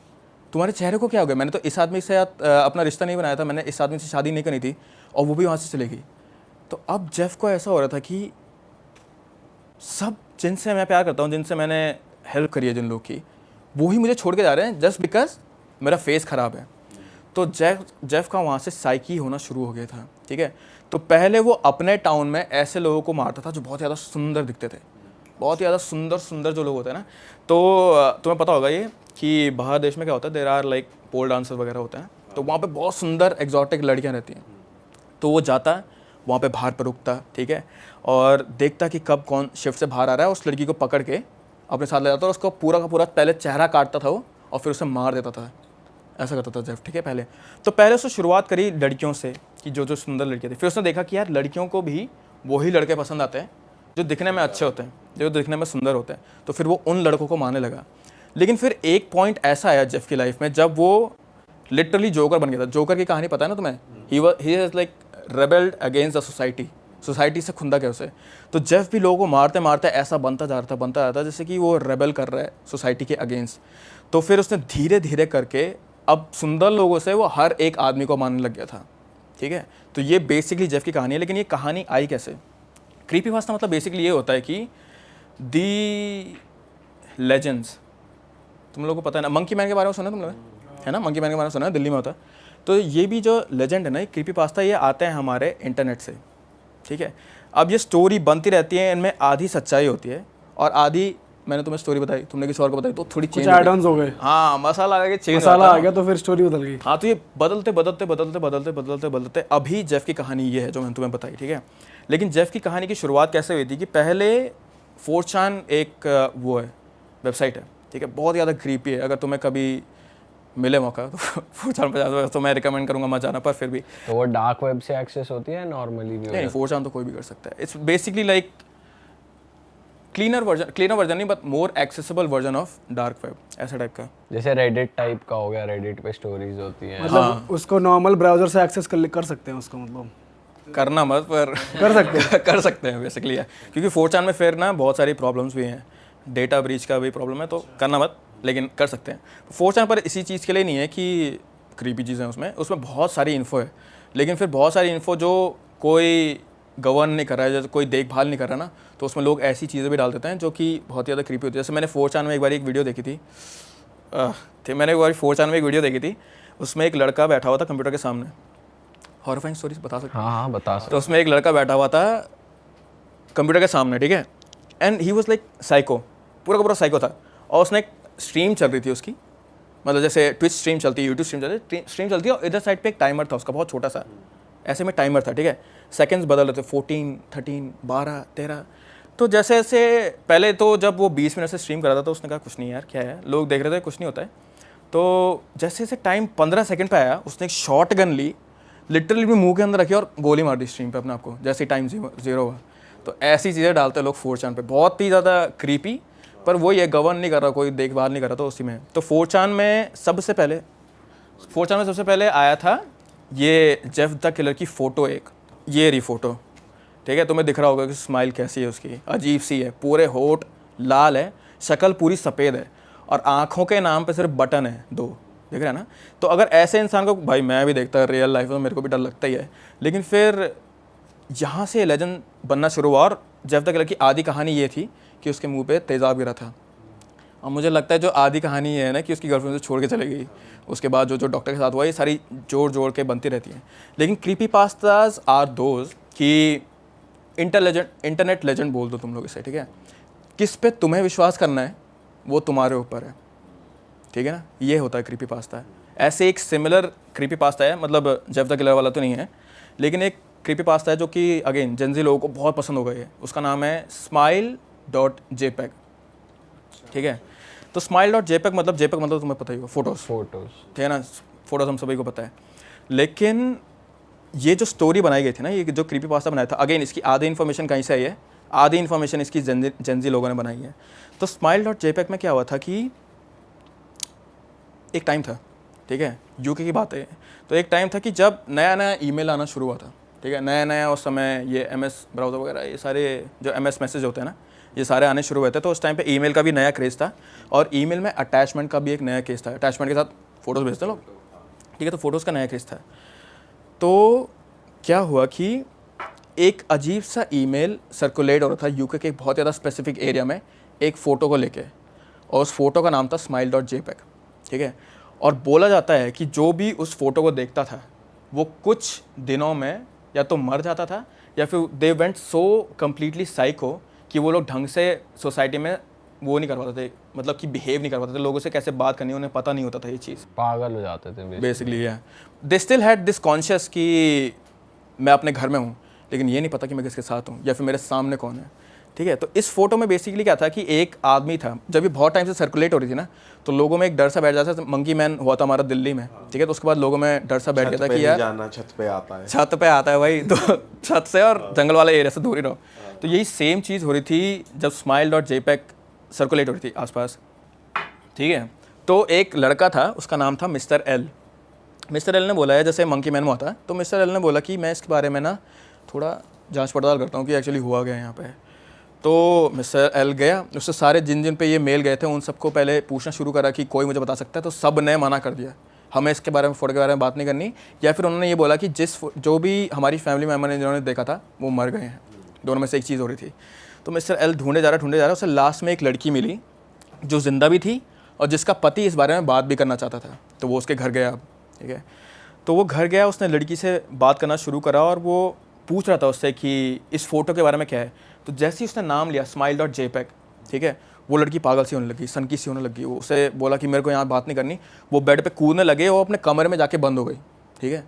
तुम्हारे चेहरे को क्या हो गया, मैंने तो इस आदमी से अपना रिश्ता नहीं बनाया था, मैंने इस आदमी से शादी नहीं करी थी, और वो भी वहाँ से चली गई। तो अब जेफ को ऐसा हो रहा था कि सब जिनसे मैं प्यार करता हूँ, जिनसे मैंने हेल्प करी है जिन लोग की, वो ही मुझे छोड़ के जा रहे हैं जस्ट बिकॉज मेरा फेस ख़राब है। तो जेफ का वहाँ से साइकी होना शुरू हो गया था, ठीक है। तो पहले वो अपने टाउन में ऐसे लोगों को मारता था जो बहुत ज़्यादा सुंदर दिखते थे, बहुत ज़्यादा सुंदर जो लोग होते हैं ना। तो तुम्हें पता होगा ये कि बाहर देश में क्या होता है, there are like pole dancer वगैरह होते हैं, तो वहाँ पे बहुत सुंदर एग्जॉटिक लड़कियाँ रहती हैं। तो वो जाता वहाँ पे बाहर पर रुकता, ठीक है, और देखता कि कब कौन शिफ्ट से बाहर आ रहा है, उस लड़की को पकड़ के अपने साथ ले जाता और उसको पूरा का पूरा पहले चेहरा काटता था वो, और फिर उसे मार देता था, ऐसा करता था जेफ, ठीक है। पहले उसने शुरुआत करी लड़कियों से कि जो सुंदर लड़कियाँ थी, फिर उसने देखा कि यार लड़कियों को भी वही लड़के पसंद आते हैं जो दिखने में अच्छे होते हैं, जो दिखने में सुंदर होते हैं। तो फिर वो उन लड़कों को मारने लगा। लेकिन फिर एक पॉइंट ऐसा आया जेफ की लाइफ में जब वो लिटरली जोकर बन गया था। जोकर की कहानी पता है ना तुम्हें, he is like rebelled against the society से खुंदा गया उसे। तो जेफ भी लोगों को मारते मारते ऐसा बनता जा रहा था जैसे कि वो रेबेल कर रहा है सोसाइटी के अगेंस्ट। तो फिर उसने धीरे धीरे करके अब सुंदर लोगों से वो हर एक आदमी को मारने लग गया था, ठीक है। तो ये बेसिकली जेफ की कहानी है। लेकिन ये कहानी आई कैसे? क्रीपीपास्ता मतलब बेसिकली ये होता है कि दी लेजेंड्स, तुम लोगों को पता है ना, मंकी मैन के बारे में सुना तुम लोग, है ना, मंकी मैन के बारे में सुना है, दिल्ली में होता है। तो ये भी जो लेजेंड है ना, ये क्रीपीपास्ता, ये आते हैं हमारे इंटरनेट से, ठीक है। अब ये स्टोरी बनती रहती है, इनमें आधी सच्चाई होती है और आधी मैंने तुम्हें स्टोरी बताई, तुमने किसी और को बताई, तो थोड़ी चेंज एड-ऑन्स हो गए। हाँ, मसाला आ गया, चेंज मसाला आ गया तो फिर स्टोरी बदल गई। हाँ, तो ये बदलते अभी जेफ की कहानी ये है जो मैंने तुम्हें बताई, ठीक है। लेकिन जेफ की कहानी की शुरुआत कैसे हुई थी कि पहले 4chan एक वो है, वेबसाइट है, ठीक है, बहुत ज़्यादा क्रीपी है। अगर तुम्हें कभी मिले मौका तो 4chan पे जाना तो मैं रिकमेंड करूँगा मत जाना, पर फिर भी। तो वो डार्क वेब से एक्सेस होती है नॉर्मली भी? नहीं, 4chan तो कोई भी कर सकता है। It's basically like cleaner version नहीं, but more accessible version of dark web, ऐसा टाइप का। जैसे रेडिट टाइप का हो गया, रेडिट पे स्टोरीज होती हैं। मतलब उसको नॉर्मल ब्राउजर से एक्सेस कर सकते हैं उसको, मतलब करना मत, पर कर सकते हैं बेसिकली है, क्योंकि 4chan में फिर ना बहुत सारी प्रॉब्लम्स भी हैं, डेटा ब्रीच का भी प्रॉब्लम है, तो करना मत, लेकिन कर सकते हैं। 4chan पर इसी चीज़ के लिए नहीं है कि क्रीपी चीज़ें उसमें बहुत सारी इन्फो है, लेकिन फिर बहुत सारी इन्फो जो कोई गवर्न नहीं कर रहा है, जैसे कोई देखभाल नहीं कर रहा ना, तो उसमें लोग ऐसी चीज़ें भी डाल देते हैं जो कि बहुत ज़्यादा क्रीपी होती है। जैसे मैंने 4chan में एक बार एक वीडियो देखी थी, मैंने एक बार 4chan में एक वीडियो देखी थी, उसमें एक लड़का बैठा हुआ था कंप्यूटर के सामने, हॉरफाइंग स्टोरीज बता सकते हैं? हाँ बता सकते। तो उसमें एक लड़का बैठा हुआ था कंप्यूटर के सामने, ठीक है, and he was like psycho, पूरा का पूरा साइको था, और उसने एक स्ट्रीम चल रही थी उसकी, मतलब जैसे ट्विच स्ट्रीम चलती है, यूट्यूब स्ट्रीम चलती है, और इधर साइड पे एक टाइमर था उसका, बहुत छोटा सा ऐसे में टाइमर था, ठीक है, सेकंड्स बदल रहे थे, 14, 13, 12, 13। तो जैसे जैसे पहले तो जब वो 20 मिनट से स्ट्रीम कर रहा था तो उसने कहा कुछ नहीं यार, क्या है, लोग देख रहे थे, कुछ नहीं होता है। तो जैसे जैसे टाइम 15 सेकंड पे आया, उसने एक शॉट गन ली, लिटरली भी मुंह के अंदर रखी और गोली मार दी स्ट्रीम पे अपने आप को, जैसे टाइम जीरो हुआ। तो ऐसी चीज़ें डालते हैं लोग 4chan पे, बहुत ही ज़्यादा क्रीपी, पर वो ये गवर्न नहीं कर रहा, कोई देखभाल नहीं कर रहा, तो उसी में। तो 4chan में सबसे पहले आया था ये जेफ द किलर की फ़ोटो, एक ये रही फ़ोटो, ठीक है, तुम्हें दिख रहा होगा कि स्माइल कैसी है उसकी, अजीब सी है, पूरे होठ लाल है, शक्ल पूरी सफ़ेद है, और आँखों के नाम पे सिर्फ बटन है 2, देख रहे हैं ना। तो अगर ऐसे इंसान को, भाई मैं भी देखता है रियल लाइफ में, तो मेरे को भी डर लगता ही है, लेकिन फिर यहाँ से लेजेंड बनना शुरू हुआ। और जेफ द किलर की आधी कहानी ये थी कि उसके मुंह पे तेज़ाब गिरा था, और मुझे लगता है जो आधी कहानी है ना कि उसकी गर्लफ्रेंड से छोड़ के चले गई, उसके बाद जो डॉक्टर के साथ हुआ, ये सारी जोड़ के बनती रहती हैं। लेकिन क्रीपी पास्ताज आर दोज कि इंटरनेट लेजेंड बोल दो तुम लोग इसे, ठीक है, किस पे तुम्हें विश्वास करना है वो तुम्हारे ऊपर है, ठीक है ना, ये होता है क्रीपी पास्ता। ऐसे एक सिमिलर क्रीपी पास्ता है, मतलब जेफ द किलर वाला तो नहीं है, लेकिन एक क्रीपी पास्ता है जो कि अगेन जेनजी लोगों को बहुत पसंद हो गई है, उसका नाम है smile.jpg, ठीक है। तो smile.jpg मतलब तुम्हें पता ही हो, फोटोज़, ठीक है ना, फोटोज़ हम सभी को पता है। लेकिन ये जो स्टोरी बनाई गई थी ना, ये जो क्रीपी पास्ता बनाया था, अगेन इसकी आधी इन्फॉर्मेशन कहीं से आई है, आधी इन्फॉर्मेशन इसकी जेनजी लोगों ने बनाई है। तो smile.jpg में क्या हुआ था कि एक टाइम था, ठीक है, यूके की बात है, तो एक टाइम था कि जब नया नया ईमेल आना शुरू हुआ था, ठीक है, नया उस समय ये MS ब्राउज़र वगैरह, ये सारे जो MS मैसेज होते हैं ना, ये सारे आने शुरू हुए थे। तो उस टाइम पे ईमेल का भी नया क्रेज़ था, और ईमेल में अटैचमेंट का भी एक नया केस था, अटैचमेंट के साथ फ़ोटोज़ भेजते लोग, ठीक है, तो फ़ोटोज़ का नया क्रेज़ था। तो क्या हुआ कि एक अजीब सा ईमेल सर्कुलेट हो रहा था यूके के एक बहुत ज़्यादा स्पेसिफिक एरिया में, एक फ़ोटो को लेके, और उस फोटो का नाम था smile.jpg, ठीक है। और बोला जाता है कि जो भी उस फोटो को देखता था वो कुछ दिनों में या तो मर जाता था, या फिर they went so completely psycho कि वो लोग ढंग से सोसाइटी में वो नहीं कर पाते थे, मतलब कि बिहेव नहीं कर पाते थे, लोगों से कैसे बात करनी उन्हें पता नहीं होता था, ये चीज़, पागल हो जाते थे basically. They still had this conscious कि मैं अपने घर में हूँ, लेकिन ये नहीं पता कि मैं किसके साथ हूँ या फिर मेरे सामने कौन है, ठीक है। तो इस फोटो में बेसिकली क्या था कि एक आदमी था, जब ये बहुत टाइम से सर्कुलेट हो रही थी ना, तो लोगों में एक डर सा बैठ जाता था, मंकी मैन हुआ था हमारा दिल्ली में, ठीक है, तो उसके बाद लोगों में डर सा बैठ गया था कि यार छत पे आता है भाई, तो छत से और जंगल वाले एरिया से दूर ही रहो। तो यही सेम चीज़ हो रही थी जब smile.jpg सर्कुलेट हो रही थी आसपास, ठीक है। तो एक लड़का था, उसका नाम था मिस्टर एल ने बोला है, जैसे मंकी मैन में होता है, तो मिस्टर एल ने बोला कि मैं इसके बारे में ना थोड़ा जांच पड़ताल करता हूँ कि एक्चुअली हुआ गया यहाँ पे। तो मिस्टर एल गया, उससे सारे जिन पे ये मेल गए थे उन सबको पहले पूछना शुरू करा कि कोई मुझे बता सकता है, तो सब ने मना कर दिया, हमें इसके बारे में, फोटो के बारे में बात नहीं करनी, या फिर उन्होंने ये बोला कि जो भी हमारी फैमिली मेम्बर ने जिन्होंने देखा था वो मर गए हैं, दोनों में से एक चीज़ हो रही थी। तो मिस्टर एल ढूंढे जा रहा, उसे लास्ट में एक लड़की मिली जो जिंदा भी थी और जिसका पति इस बारे में बात भी करना चाहता था, तो वो उसके घर गया, ठीक है। तो वो घर गया, उसने लड़की से बात करना शुरू करा और वो पूछ रहा था उससे कि इस फोटो के बारे में क्या है। तो जैसे ही उसने नाम लिया smile.jpg, ठीक है, वो लड़की पागल सी होने लगी, सनकी सी होने लगी, वो उसे बोला कि मेरे को यहाँ बात नहीं करनी, वो बेड पे कूदने लगे, वो अपने कमरे में जाके बंद हो गई, ठीक है।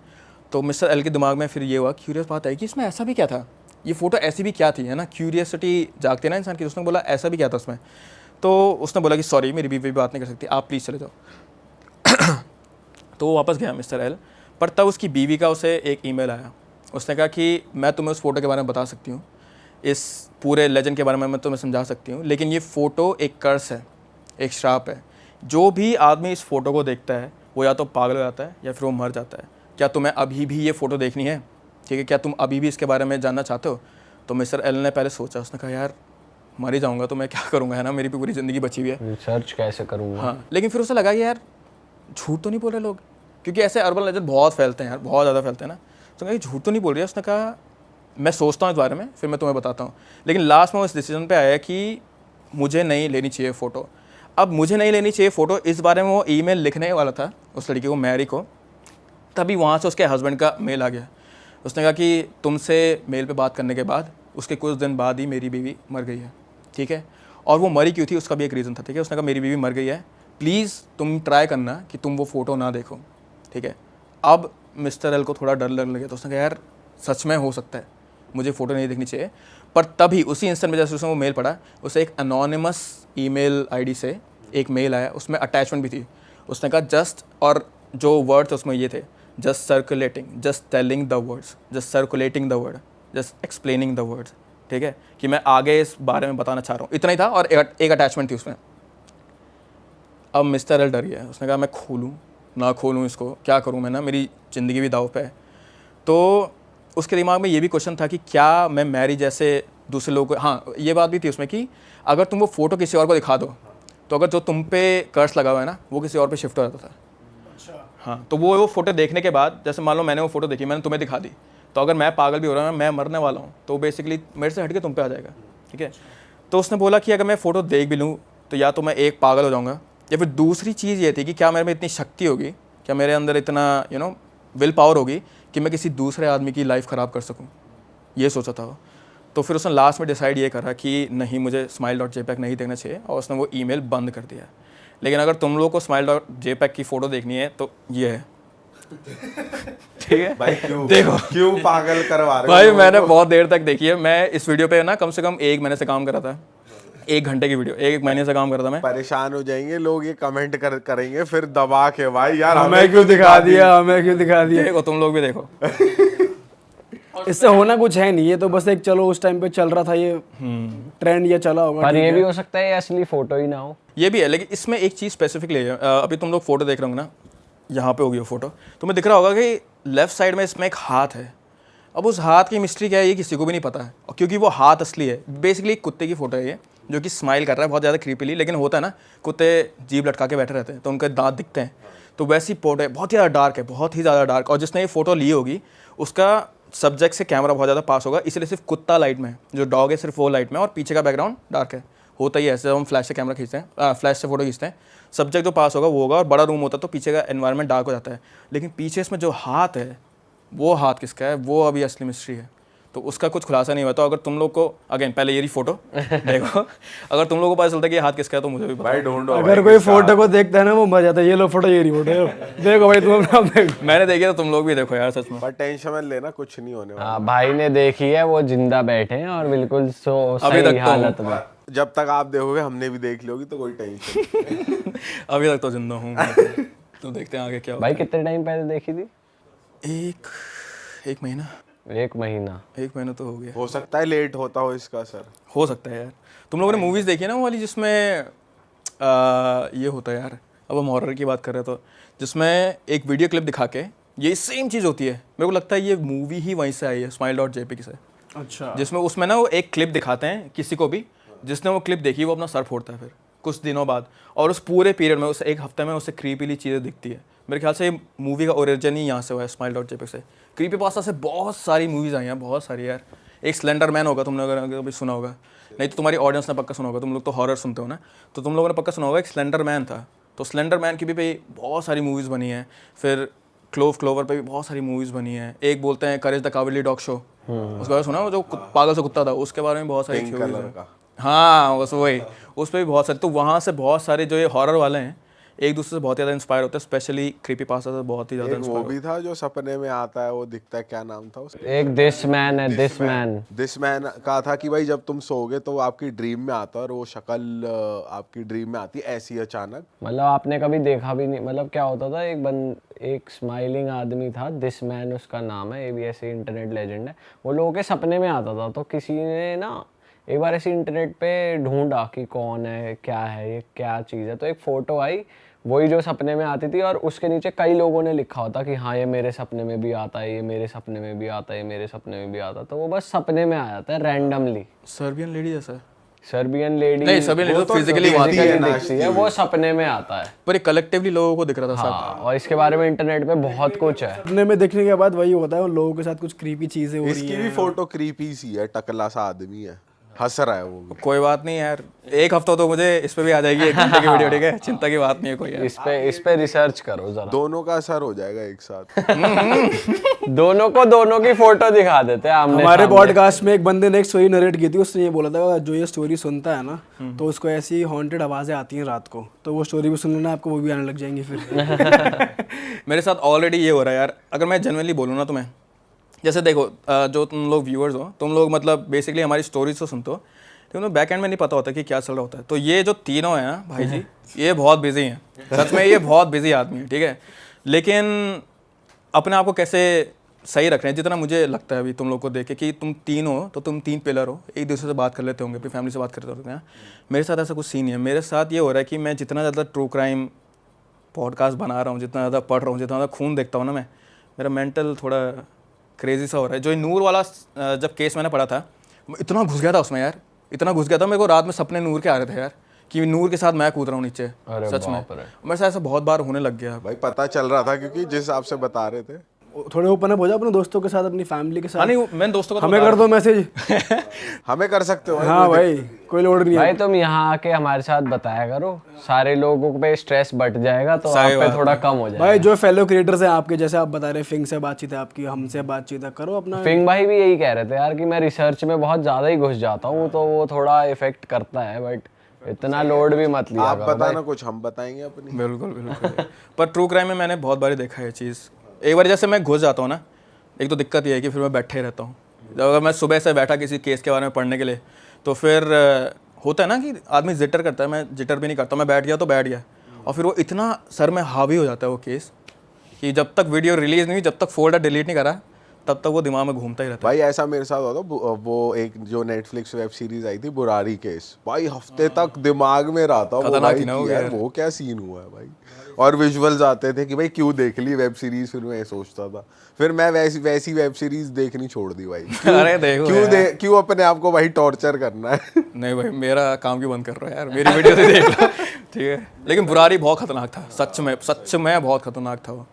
तो मिस्टर एल के दिमाग में फिर ये हुआ, क्यूरियस बात है कि इसमें ऐसा भी क्या था, ये फ़ोटो ऐसी भी क्या थी, है ना, क्यूरियसिटी जागती है ना इंसान की। उसने बोला ऐसा भी क्या था उसमें, तो उसने बोला कि सॉरी मेरी बीवी बात नहीं कर सकती, आप प्लीज़ चले जाओ। तो वो वापस गया मिस्टर एल, पर तब उसकी बीवी का उसे एक ईमेल आया, उसने कहा कि मैं तुम्हें उस फोटो के बारे में बता सकती हूँ, इस पूरे लेजेंड के बारे में मैं तुम्हें समझा सकती हूँ, लेकिन ये फ़ोटो एक कर्स है, एक श्राप है, जो भी आदमी इस फ़ोटो को देखता है वो या तो पागल हो जाता है या फिर वो मर जाता है। क्या तुम्हें अभी भी ये फ़ोटो देखनी है, ठीक है, क्या तुम अभी भी इसके बारे में जानना चाहते हो? तो मिस्टर एल ने पहले सोचा, उसने कहा यार मर ही जाऊँगा तो मैं क्या करूँगा, है ना, मेरी भी पूरी ज़िंदगी बची हुई है। रिसर्च कैसे करूँगा? हाँ, लेकिन फिर उसे लगा कि यार झूठ तो नहीं बोल रहे लोग, क्योंकि ऐसे अर्बन लेजेंड बहुत फैलते हैं यार, बहुत ज़्यादा फैलते हैं ना। तो कहा झूठ तो नहीं बोल रही है। उसने कहा मैं सोचता हूँ इस बारे में, फिर मैं तुम्हें बताता हूँ। लेकिन लास्ट में वो इस डिसीजन पे आया कि मुझे नहीं लेनी चाहिए फ़ोटो। अब मुझे नहीं लेनी चाहिए फ़ोटो, इस बारे में वो ईमेल लिखने वाला था उस लड़की को, मैरी को, तभी वहाँ से उसके हस्बैंड का मेल आ गया। उसने कहा कि तुमसे मेल पे बात करने के बाद उसके कुछ दिन बाद ही मेरी बीवी मर गई है, ठीक है। और वो मरी क्यों थी उसका भी एक रीज़न था, ठीक है। उसने कहा मेरी बीवी मर गई है, प्लीज़ तुम ट्राई करना कि तुम वो फ़ोटो ना देखो, ठीक है। अब मिस्टर एल को थोड़ा डर लगने लगा, तो उसने कहा यार सच में हो सकता है, मुझे फ़ोटो नहीं देखनी चाहिए। पर तभी उसी इंस्टेंट में जैसे उसने वो मेल पढ़ा, उसे एक अनोनिमस ईमेल आईडी से एक मेल आया, उसमें अटैचमेंट भी थी। उसने कहा जस्ट, और जो वर्ड्स उसमें ये थे, just circulating, just telling the words, just circulating the word, just explaining the words, ठीक है, कि मैं आगे इस बारे में बताना चाह रहा हूँ। इतना ही था, और एक अटैचमेंट थी उसमें। अब मिस्टर एल डर गया, उसने कहा मैं खोलूँ ना खोलूँ इसको, क्या करूँ मैं, ना मेरी ज़िंदगी भी दाव पे है। तो उसके दिमाग में ये भी क्वेश्चन था कि क्या मैं मैरी जैसे दूसरे लोगों को, हाँ ये बात भी थी उसमें कि अगर तुम वो फ़ोटो किसी और को दिखा दो तो अगर जो तुम पे कर्स लगा हुआ है ना वो किसी और पे शिफ्ट हो जाता था। अच्छा। हाँ, तो वो फ़ोटो देखने के बाद, जैसे मान लो मैंने वो फ़ोटो देखी, मैंने तुम्हें दिखा दी, तो अगर मैं पागल भी हो रहा हूँ, मैं मरने वाला हूँ, तो बेसिकली मेरे से हट के तुम पे आ जाएगा, ठीक है। तो उसने बोला कि अगर मैं फ़ोटो देख भी लूँ तो या तो मैं एक पागल हो जाऊँगा, या फिर दूसरी चीज़ ये थी कि क्या मेरे में इतनी शक्ति होगी, क्या मेरे अंदर इतना विल पावर होगी कि मैं किसी दूसरे आदमी की लाइफ ख़राब कर सकूँ, ये सोचा था वो। तो फिर उसने लास्ट में डिसाइड ये करा कि नहीं, मुझे smile.jpg नहीं देखना चाहिए, और उसने वो ईमेल बंद कर दिया। लेकिन अगर तुम लोगों को smile.jpg की फ़ोटो देखनी है तो ये है, ठीक है भाई क्यों पागल करवा रहे हो भाई लोगों मैंने को? बहुत देर तक देखी है। मैं इस वीडियो पे ना कम से कम 1 महीने से काम कर रहा था, 1 घंटे की वीडियो, 1 महीने से काम कर रहा था मैं। परेशान हो जाएंगे लोग, ये कमेंट करेंगे फिर दबा के, भाई यार हमें क्यों दिखा दिया, हमें क्यों दिखा दिया। देखो तुम लोग भी देखो। इससे होना कुछ है नहीं, ये तो बस एक चलो उस टाइम पे चल रहा था ये ट्रेंड, ये चला होगा। पर ठीक ये है। भी हो सकता है ये असली फोटो ही ना हो। ये भी है, लेकिन इसमें एक चीज़ स्पेसिफिकली है। अभी तुम लोग फोटो देख रहे होंगे ना, यहाँ पे होगी वो फोटो, तुम्हें दिख रहा होगा कि लेफ्ट साइड में इसमें एक हाथ है। अब उस हाथ की मिस्ट्री क्या है ये किसी को भी नहीं पता है, और क्योंकि वो हाथ असली है। बेसिकली एक कुत्ते की फोटो है ये, जो कि स्माइल कर रहा है बहुत ज़्यादा क्रीपीली। लेकिन होता है ना, कुत्ते जीभ लटका के बैठे रहते हैं तो उनके दांत दिखते हैं, तो वैसी फोटो है, बहुत ही ज़्यादा डार्क है, बहुत ही ज़्यादा डार्क। और जिसने ये फोटो ली होगी उसका सब्जेक्ट से कैमरा बहुत ज़्यादा पास होगा, इसलिए सिर्फ कुत्ता लाइट में है, जो डॉग है सिर्फ वो लाइट में, और पीछे का बैकग्राउंड डार्क है। होता ही ऐसे, जब हम फ्लैश से कैमरा खींचते हैं, फ्लैश से फोटो खींचते हैं, सब्जेक्ट जो पास होगा वो होगा, और बड़ा रूम होता है तो पीछे का एनवायरनमेंट डार्क हो जाता है। लेकिन पीछे इसमें जो हाथ है, वो हाथ किसका है, वो अभी असली मिस्ट्री है। तो उसका कुछ खुलासा नहीं हुआ। तो अगर तुम लोग को, अगेन पहले ये रही फोटो देखो, अगर तुम लोगों को पता चलता है कि ये हाथ किसका है तो मुझे भी भाई ढूंढो। अगर कोई फोटो को देखता है ना वो मर जाता है, ये लो फोटो, ये रही फोटो, देखो भाई तुम अपना देखो। मैंने देखी तो तुम लोग भी देखो यार, सच में। पर टेंशन मत लेना, कुछ नहीं होने वाला। हाँ, भाई ने देखी है, वो जिंदा बैठे हैं और बिल्कुल अभी तक सही तो हालत में। जब तक आप देखोगे हमने भी देख ली होगी, तो कोई टेंशन नहीं। अभी तक तो जिंदा हूँ। तो देखते हैं आगे क्या होता भाई कितने टाइम पहले देखी थी? है। एक महीना, 1 महीना। 1 महीना तो हो गया। हो सकता है लेट होता हो इसका सर। हो सकता है यार। तुम लोगों ने मूवीज़ देखी है ना वो वाली जिसमें ये होता है यार, अब हम हॉरर की बात कर रहे, तो जिसमें एक वीडियो क्लिप दिखा के ये सेम चीज़ होती है। मेरे को लगता है ये मूवी ही वहीं से आई है, smile.jpg से। अच्छा। जिसमें उसमें ना वो एक क्लिप दिखाते हैं किसी को भी, जिसने वो क्लिप देखी वो अपना सर फोड़ता है फिर कुछ दिनों बाद, और उस पूरे पीरियड में, उस 1 हफ्ते में उसे क्रीपीली चीज़ें दिखती है। मेरे ख्याल से मूवी का ओरिजिन ही यहाँ से हुआ है, smile.jpg से। क्रीपी पास्ता से बहुत सारी मूवीज़ आई हैं, बहुत सारी यार। एक स्लेंडर मैन होगा, तुमने अगर कभी सुना होगा, नहीं तो तुम्हारी ऑडियंस ने पक्का सुना होगा, तुम लोग तो हॉरर सुनते हो ना, तो तुम लोगों ने पक्का सुना होगा, एक स्लेंडर मैन था। तो स्लेंडर मैन की भी पे बहुत सारी मूवीज़ बनी हैं। फिर क्लोवर पे भी बहुत सारी मूवीज़ बनी हैं। एक बोलते हैं करेज द कावरली डॉग शो, उसके बारे में सुना, वो जो पागल से कुत्ता था, उसके बारे में बहुत सारी पिंक थ्योरीज कलर हैं। का। हाँ बस वही, उस पर भी बहुत सारे। तो वहाँ से बहुत सारे जो ये हॉरर वाले हैं एक दूसरे से बहुत ज़्यादा इंस्पायर होते हैं, स्पेशली क्रीपी पास्ता से बहुत ही ज़्यादा एक वो इंस्पायर। भी था जो सपने में आता है, वो दिखता है, क्या नाम था उसका? एक दिस मैन है, दिस मैन। दिस मैन का था कि भाई जब तुम सोओगे तो आपकी ड्रीम में आता है, और वो शक्ल आपकी ड्रीम में आती है ऐसी अचानक। मतलब आपने कभी देखा भी नहीं, मतलब क्या होता था, एक स्माइलिंग आदमी था, दिस मैन उसका नाम है, ये भी ऐसे इंटरनेट लेजेंड है। वो लोगों के सपने में आता था, तो किसी ने ना एक बार ऐसे इंटरनेट पे ढूंढा कि कौन है, क्या है ये, क्या चीज़ है, तो एक फ़ोटो आई, वही जो सपने में आती थी, और उसके नीचे कई लोगों ने लिखा होता कि हाँ ये मेरे सपने में भी आता है, ये मेरे सपने में भी आता है, ये मेरे सपने में भी आता है। तो वो बस सपने में आ जाता है रैंडमली। सर्बियन लेडी जैसा है, सर्बियन लेडी नहीं सर्बियन लेडी तो फिजिकली दिखती है, वो सपने में आता है। पर कलेक्टिवली लोगों को दिख रहा था हाँ, और इसके बारे में इंटरनेट पे बहुत कुछ है। सपने में देखने के बाद वही होता है, उन लोगों के साथ कुछ क्रीपी चीजें हो रही इसकी हैं। भी फोटो क्रीपी सी है, टकला सा आदमी है, हंस रहा है वो भी। कोई बात नहीं यार, एक हफ्ता तो मुझे इस पे भी आ जाएगी 1 घंटे की वीडियो, ठीक है, चिंता की बात नहीं है कोई यार। इस पे रिसर्च करो जरा। दोनों का असर हो जाएगा एक साथ। दोनों को दोनों की फोटो दिखा देते हैं आमने हमारे सामने। पॉडकास्ट में एक बंदे ने एक स्टोरी नरेट की थी, उसने ये बोला था जो ये स्टोरी सुनता है ना तो उसको ऐसी हॉन्टेड आवाजें आती हैं रात को, तो वो स्टोरी भी सुन लेना, आपको वो भी आने लग जाएंगी फिर। मेरे साथ ऑलरेडी ये हो रहा है यार। अगर मैं जनरली बोलूँ ना तुम्हें, जैसे देखो जो तुम लोग व्यूअर्स हो, तुम लोग मतलब बेसिकली हमारी स्टोरीज तो सुनते हो, लेकिन बैक एंड में नहीं पता होता कि क्या चल रहा होता है। तो ये जो तीनों हैं भाई जी, ये बहुत बिजी हैं, सच में ये बहुत बिजी आदमी है, ठीक है। लेकिन अपने आप को कैसे सही रख रहे हैं, जितना मुझे लगता है अभी तुम लोग को देख के कि तुम 3 हो, तो तुम 3 पिलर हो, एक दूसरे से बात कर लेते होंगे, अपनी फैमिली से बात करते होंगे। हाँ? मेरे साथ ऐसा कुछ सीन नहीं है। मेरे साथ ये हो रहा है कि मैं जितना ज़्यादा ट्रू क्राइम पॉडकास्ट बना रहा हूँ, जितना ज़्यादा पढ़ रहा हूँ, जितना ज़्यादा खून देखता हूँ ना मैं, मेरा मेंटल थोड़ा क्रेजी सा हो रहा है। जो नूर वाला जब केस मैंने पढ़ा था, इतना घुस गया था उसमें यार, इतना घुस गया था, मेरे को रात में सपने नूर के आ रहे थे यार, कि नूर के साथ मैं कूद रहा हूँ नीचे। सच में मेरे साथ ऐसा बहुत बार होने लग गया भाई पता चल रहा था, क्योंकि जिस हिसाब से बता रहे थे। थोड़े ओपन अप हो जाओ अपने दोस्तों के साथ, अपनी फैमिली के साथ। नहीं, मैंने दोस्तों को तो हमें कर दो मैसेज। हमें कर सकते हो भाई, हाँ भाई, कोई लोड नहीं भाई है। तुम यहाँ आके हमारे साथ बताया करो, सारे लोगों पे स्ट्रेस बढ़ जाएगा तो आप पे थोड़ा कम हो जाएगा। भाई जो फेलो क्रिएटर्स हैं आपके, जैसे आप बता रहे फिंग से बातचीत है आपकी, हमसे बातचीत है, करो अपना। फिंग भाई भी यही कह रहे थे यार कि मैं रिसर्च में बहुत ज़्यादा ही घुस जाता हूँ, तो वो थोड़ा इफेक्ट करता है, बट इतना लोड भी मत लिया आप करो बताना कुछ, हम बताएंगे अपनी। बिल्कुल बिल्कुल। पर ट्रू क्राइम में मैंने बहुत बार देखा है चीज़। एक बार जैसे मैं घुस जाता हूँ ना, एक तो दिक्कत ये है कि फिर मैं बैठे ही रहता हूँ। जब अगर मैं सुबह से बैठा किसी केस के बारे में पढ़ने के लिए, तो फिर होता है ना कि आदमी जिटर करता है, मैं जिटर भी नहीं करता, मैं बैठ गया तो बैठ गया, और फिर वो इतना सर में हावी हो जाता है वो केस, कि जब तक वीडियो रिलीज़ नहीं हुई, जब तक फोल्डर डिलीट नहीं करा, तब तक वो दिमाग में घूमता ही रहता है। भाई ऐसा मेरे साथ हुआ था, वो एक जो नेटफ्लिक्स वेब सीरीज आई थी बुरारी केस, भाई हफ्ते तक दिमाग में रहा था वो, खतरनाक भाई थी ना वो कि यार यार। वो क्या सीन हुआ है भाई। और विजुअल्स आते थे कि भाई क्यों देख ली वेब सीरीज, फिर मैं सोचता था, फिर मैं वैसी वेब सीरीज देखनी छोड़ दी भाई। अरे देखो क्यों अपने आप को भाई टॉर्चर करना है। नहीं भाई, मेरा काम क्यों बंद कर रहा है यार, मेरी वीडियो से देख लो, ठीक है। लेकिन बुरारी बहुत खतरनाक था, सच में बहुत खतरनाक था वो।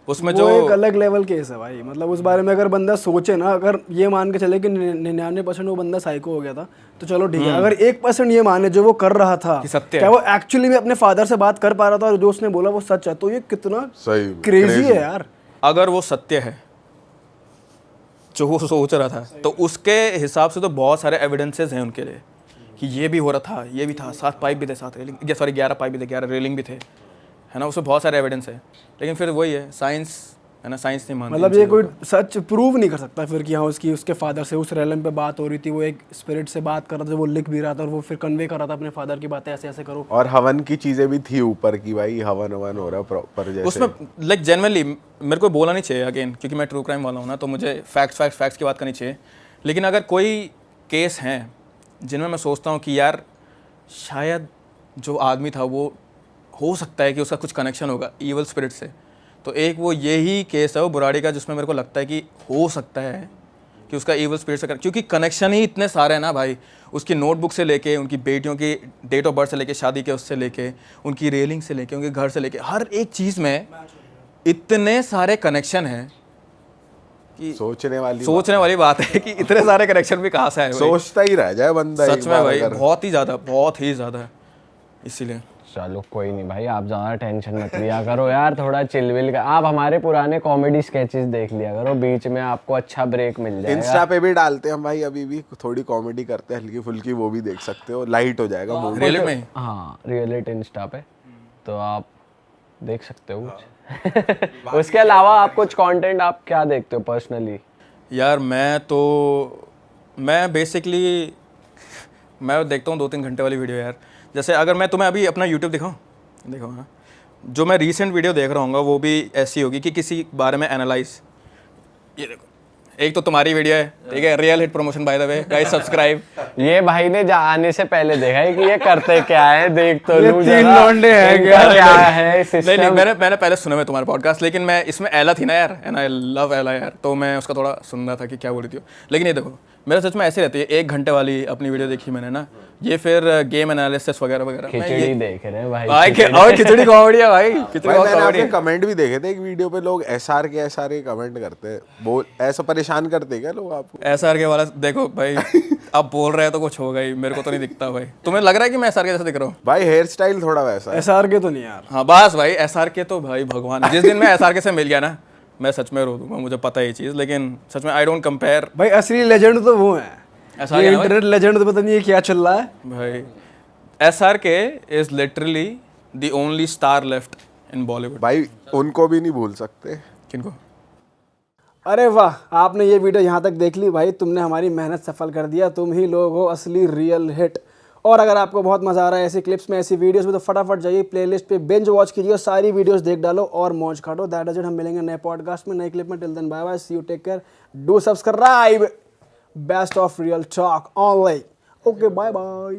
उसमें वो जो एक अलग लेवल केस है भाई, मतलब उस बारे में अगर बंदा सोचे ना, अगर ये मान के चले कि 99% वो बंदा साइको हो गया था, तो चलो ठीक है। अगर 1% ये माने जो वो कर रहा था, कि सत्य क्या वो एक्चुअली में अपने फादर से बात कर पा रहा था और जो उसने बोला वो सच है, तो ये कितना सही क्रेजी है यार। अगर वो सत्य है जो वो सोच रहा था, तो उसके हिसाब से तो बहुत सारे एविडेंसेस हैं उनके लिए कि ये भी हो रहा था, ये भी था, 7 पाइप भी थे, 7 रेलिंग, सॉरी 11 पाइप भी थे, 11 रेलिंग भी थे, है ना। उसमें बहुत सारे एविडेंस है, लेकिन फिर वही है, साइंस है ना, साइंस नहीं मानती। मतलब ये कोई सच प्रूव नहीं कर सकता फिर कि हाँ उसके फादर से उस रेलम पे बात हो रही थी, वो एक स्पिरिट से बात कर रहा था, वो लिख भी रहा था और वो फिर कन्वे कर रहा था अपने फादर की बातें, ऐसे ऐसे करो। और हवन की चीजें भी थी ऊपर की, भाई हवन हो रहा प्रॉपर जैसे उसमें लाइक जेन्युइनली मेरे को बोला नहीं चाहिए अगेन, क्योंकि मैं ट्रू क्राइम वाला हूँ ना, तो मुझे फैक्ट्स की बात करनी चाहिए। लेकिन अगर कोई केस हैं जिनमें मैं सोचता हूँ कि यार शायद जो आदमी था वो हो सकता है कि उसका कुछ कनेक्शन होगा ईवल स्पिरिट से, तो एक वो यही केस है वो बुराड़ी का, जिसमें मेरे को लगता है कि हो सकता है कि उसका ईवल स्पिरिट से क्योंकि कनेक्शन ही इतने सारे हैं ना भाई, उसकी नोटबुक से लेके, उनकी बेटियों की डेट ऑफ बर्थ से लेके, शादी के उससे लेके, उनकी रेलिंग से लेके, उनके घर से लेके, हर एक चीज़ में इतने सारे कनेक्शन हैं कि सोचने वाली बात है कि इतने सारे कनेक्शन भी कहाँ से आए भाई। सोचता ही रह जाए बंदा सच में भाई, बहुत ही ज़्यादा इसीलिए। चलो कोई नहीं भाई, आप ज़्यादा टेंशन मत लिया करो यार, थोड़ा चिलविल का। आप हमारे पुराने कॉमेडी स्केचेस देख लिया करो, बीच में आपको अच्छा ब्रेक मिल जाएगा। इंस्टा पे भी डालते हैं हम भाई, अभी भी थोड़ी कॉमेडी करते हैं हल्की फुल्की, वो भी देख सकते हो, लाइट हो जाएगा मूड। रियल में हाँ, रियलिट इंस्टा पे, तो आप देख सकते हो कुछ। उसके अलावा आप कुछ कंटेंट आप क्या देखते हो पर्सनली? यार मैं बेसिकली मैं देखता हूँ 2-3 घंटे वाली वीडियो यार। जैसे अगर मैं तुम्हें अभी अपना यूट्यूब दिखाऊँ, देखो हाँ, जो मैं रीसेंट वीडियो देख रहा हूँ वो भी ऐसी होगी कि किसी बारे में एनालाइज, ये देखो एक तो तुम्हारी वीडियो है, ठीक है, real hit promotion by the way, guys subscribe. ये भाई ने आने से पहले देखा है कि ये करते क्या है, देख तो ये लूं तीन जरा, लौंडे हैं इनका क्या है नहीं सिस्टम। मैंने पहले सुना है तुम्हारे पॉडकास्ट, लेकिन मैं इसमें एला थी ना यार, एंड आई लव एला यार, तो मैं उसका थोड़ा सुन रहा था कि क्या बोली थी वो। लेकिन ये देखो मेरा सच में ऐसे रहती है, 1 घंटे वाली अपनी वीडियो देखी मैंने ना, ये फिर गेम एनालिसिस वगैरह वगैरह खिचड़ी देख रहे हैं भाई। और खिचड़ी कॉमेडी है भाई, खिचड़ी भाई बहुत मैंने कॉमेडी आपके है। कमेंट भी देखे थे एक वीडियो पे, लोग एसआर के कमेंट करते हैं, बोल ऐसा परेशान करते हैं क्या लोग आपको? एसआर के वाला देखो भाई, आप बोल रहे हैं तो कुछ होगा ही, मेरे को तो नहीं दिखता भाई। तुम्हें लग रहा है कि मैं एसआर के जैसा दिख रहा हूँ? भाई हेयर स्टाइल थोड़ा वैसा है। SR के तो नहीं यार। हाँ बस भाई, एसआर के तो भाई भगवान, जिस दिन मैं एसआर के से मिल गया ना, मैं सच में रो दूंगा, मुझे पता है ये चीज़, लेकिन सच में आई डोंट कंपेयर। भाई असली लेजेंड तो वो है, SR ये क्या भाई? इंटरनेट लेजेंड तो पता नहीं ये क्या चल रहा है। भाई एसआर के is literally the only star left in Bollywood. भाई उनको भी नहीं भूल सकते। किनको? अरे वाह, आपने ये वीडियो यहाँ तक देख ली भाई, तुमने हमारी मेहनत सफल कर दिया, तुम ही लोग हो असली रियल हिट। और अगर आपको बहुत मज़ा आ रहा है ऐसी क्लिप्स में, ऐसी वीडियोस में, तो फटाफट जाइए प्लेलिस्ट पे बिंज वॉच कीजिए और सारी वीडियोस देख डालो और मौज काटो। दैट इज इट, हम मिलेंगे नए पॉडकास्ट में, नए क्लिप में। Till then bye bye, see you, take care, do subscribe, best of real talk online. Okay bye bye.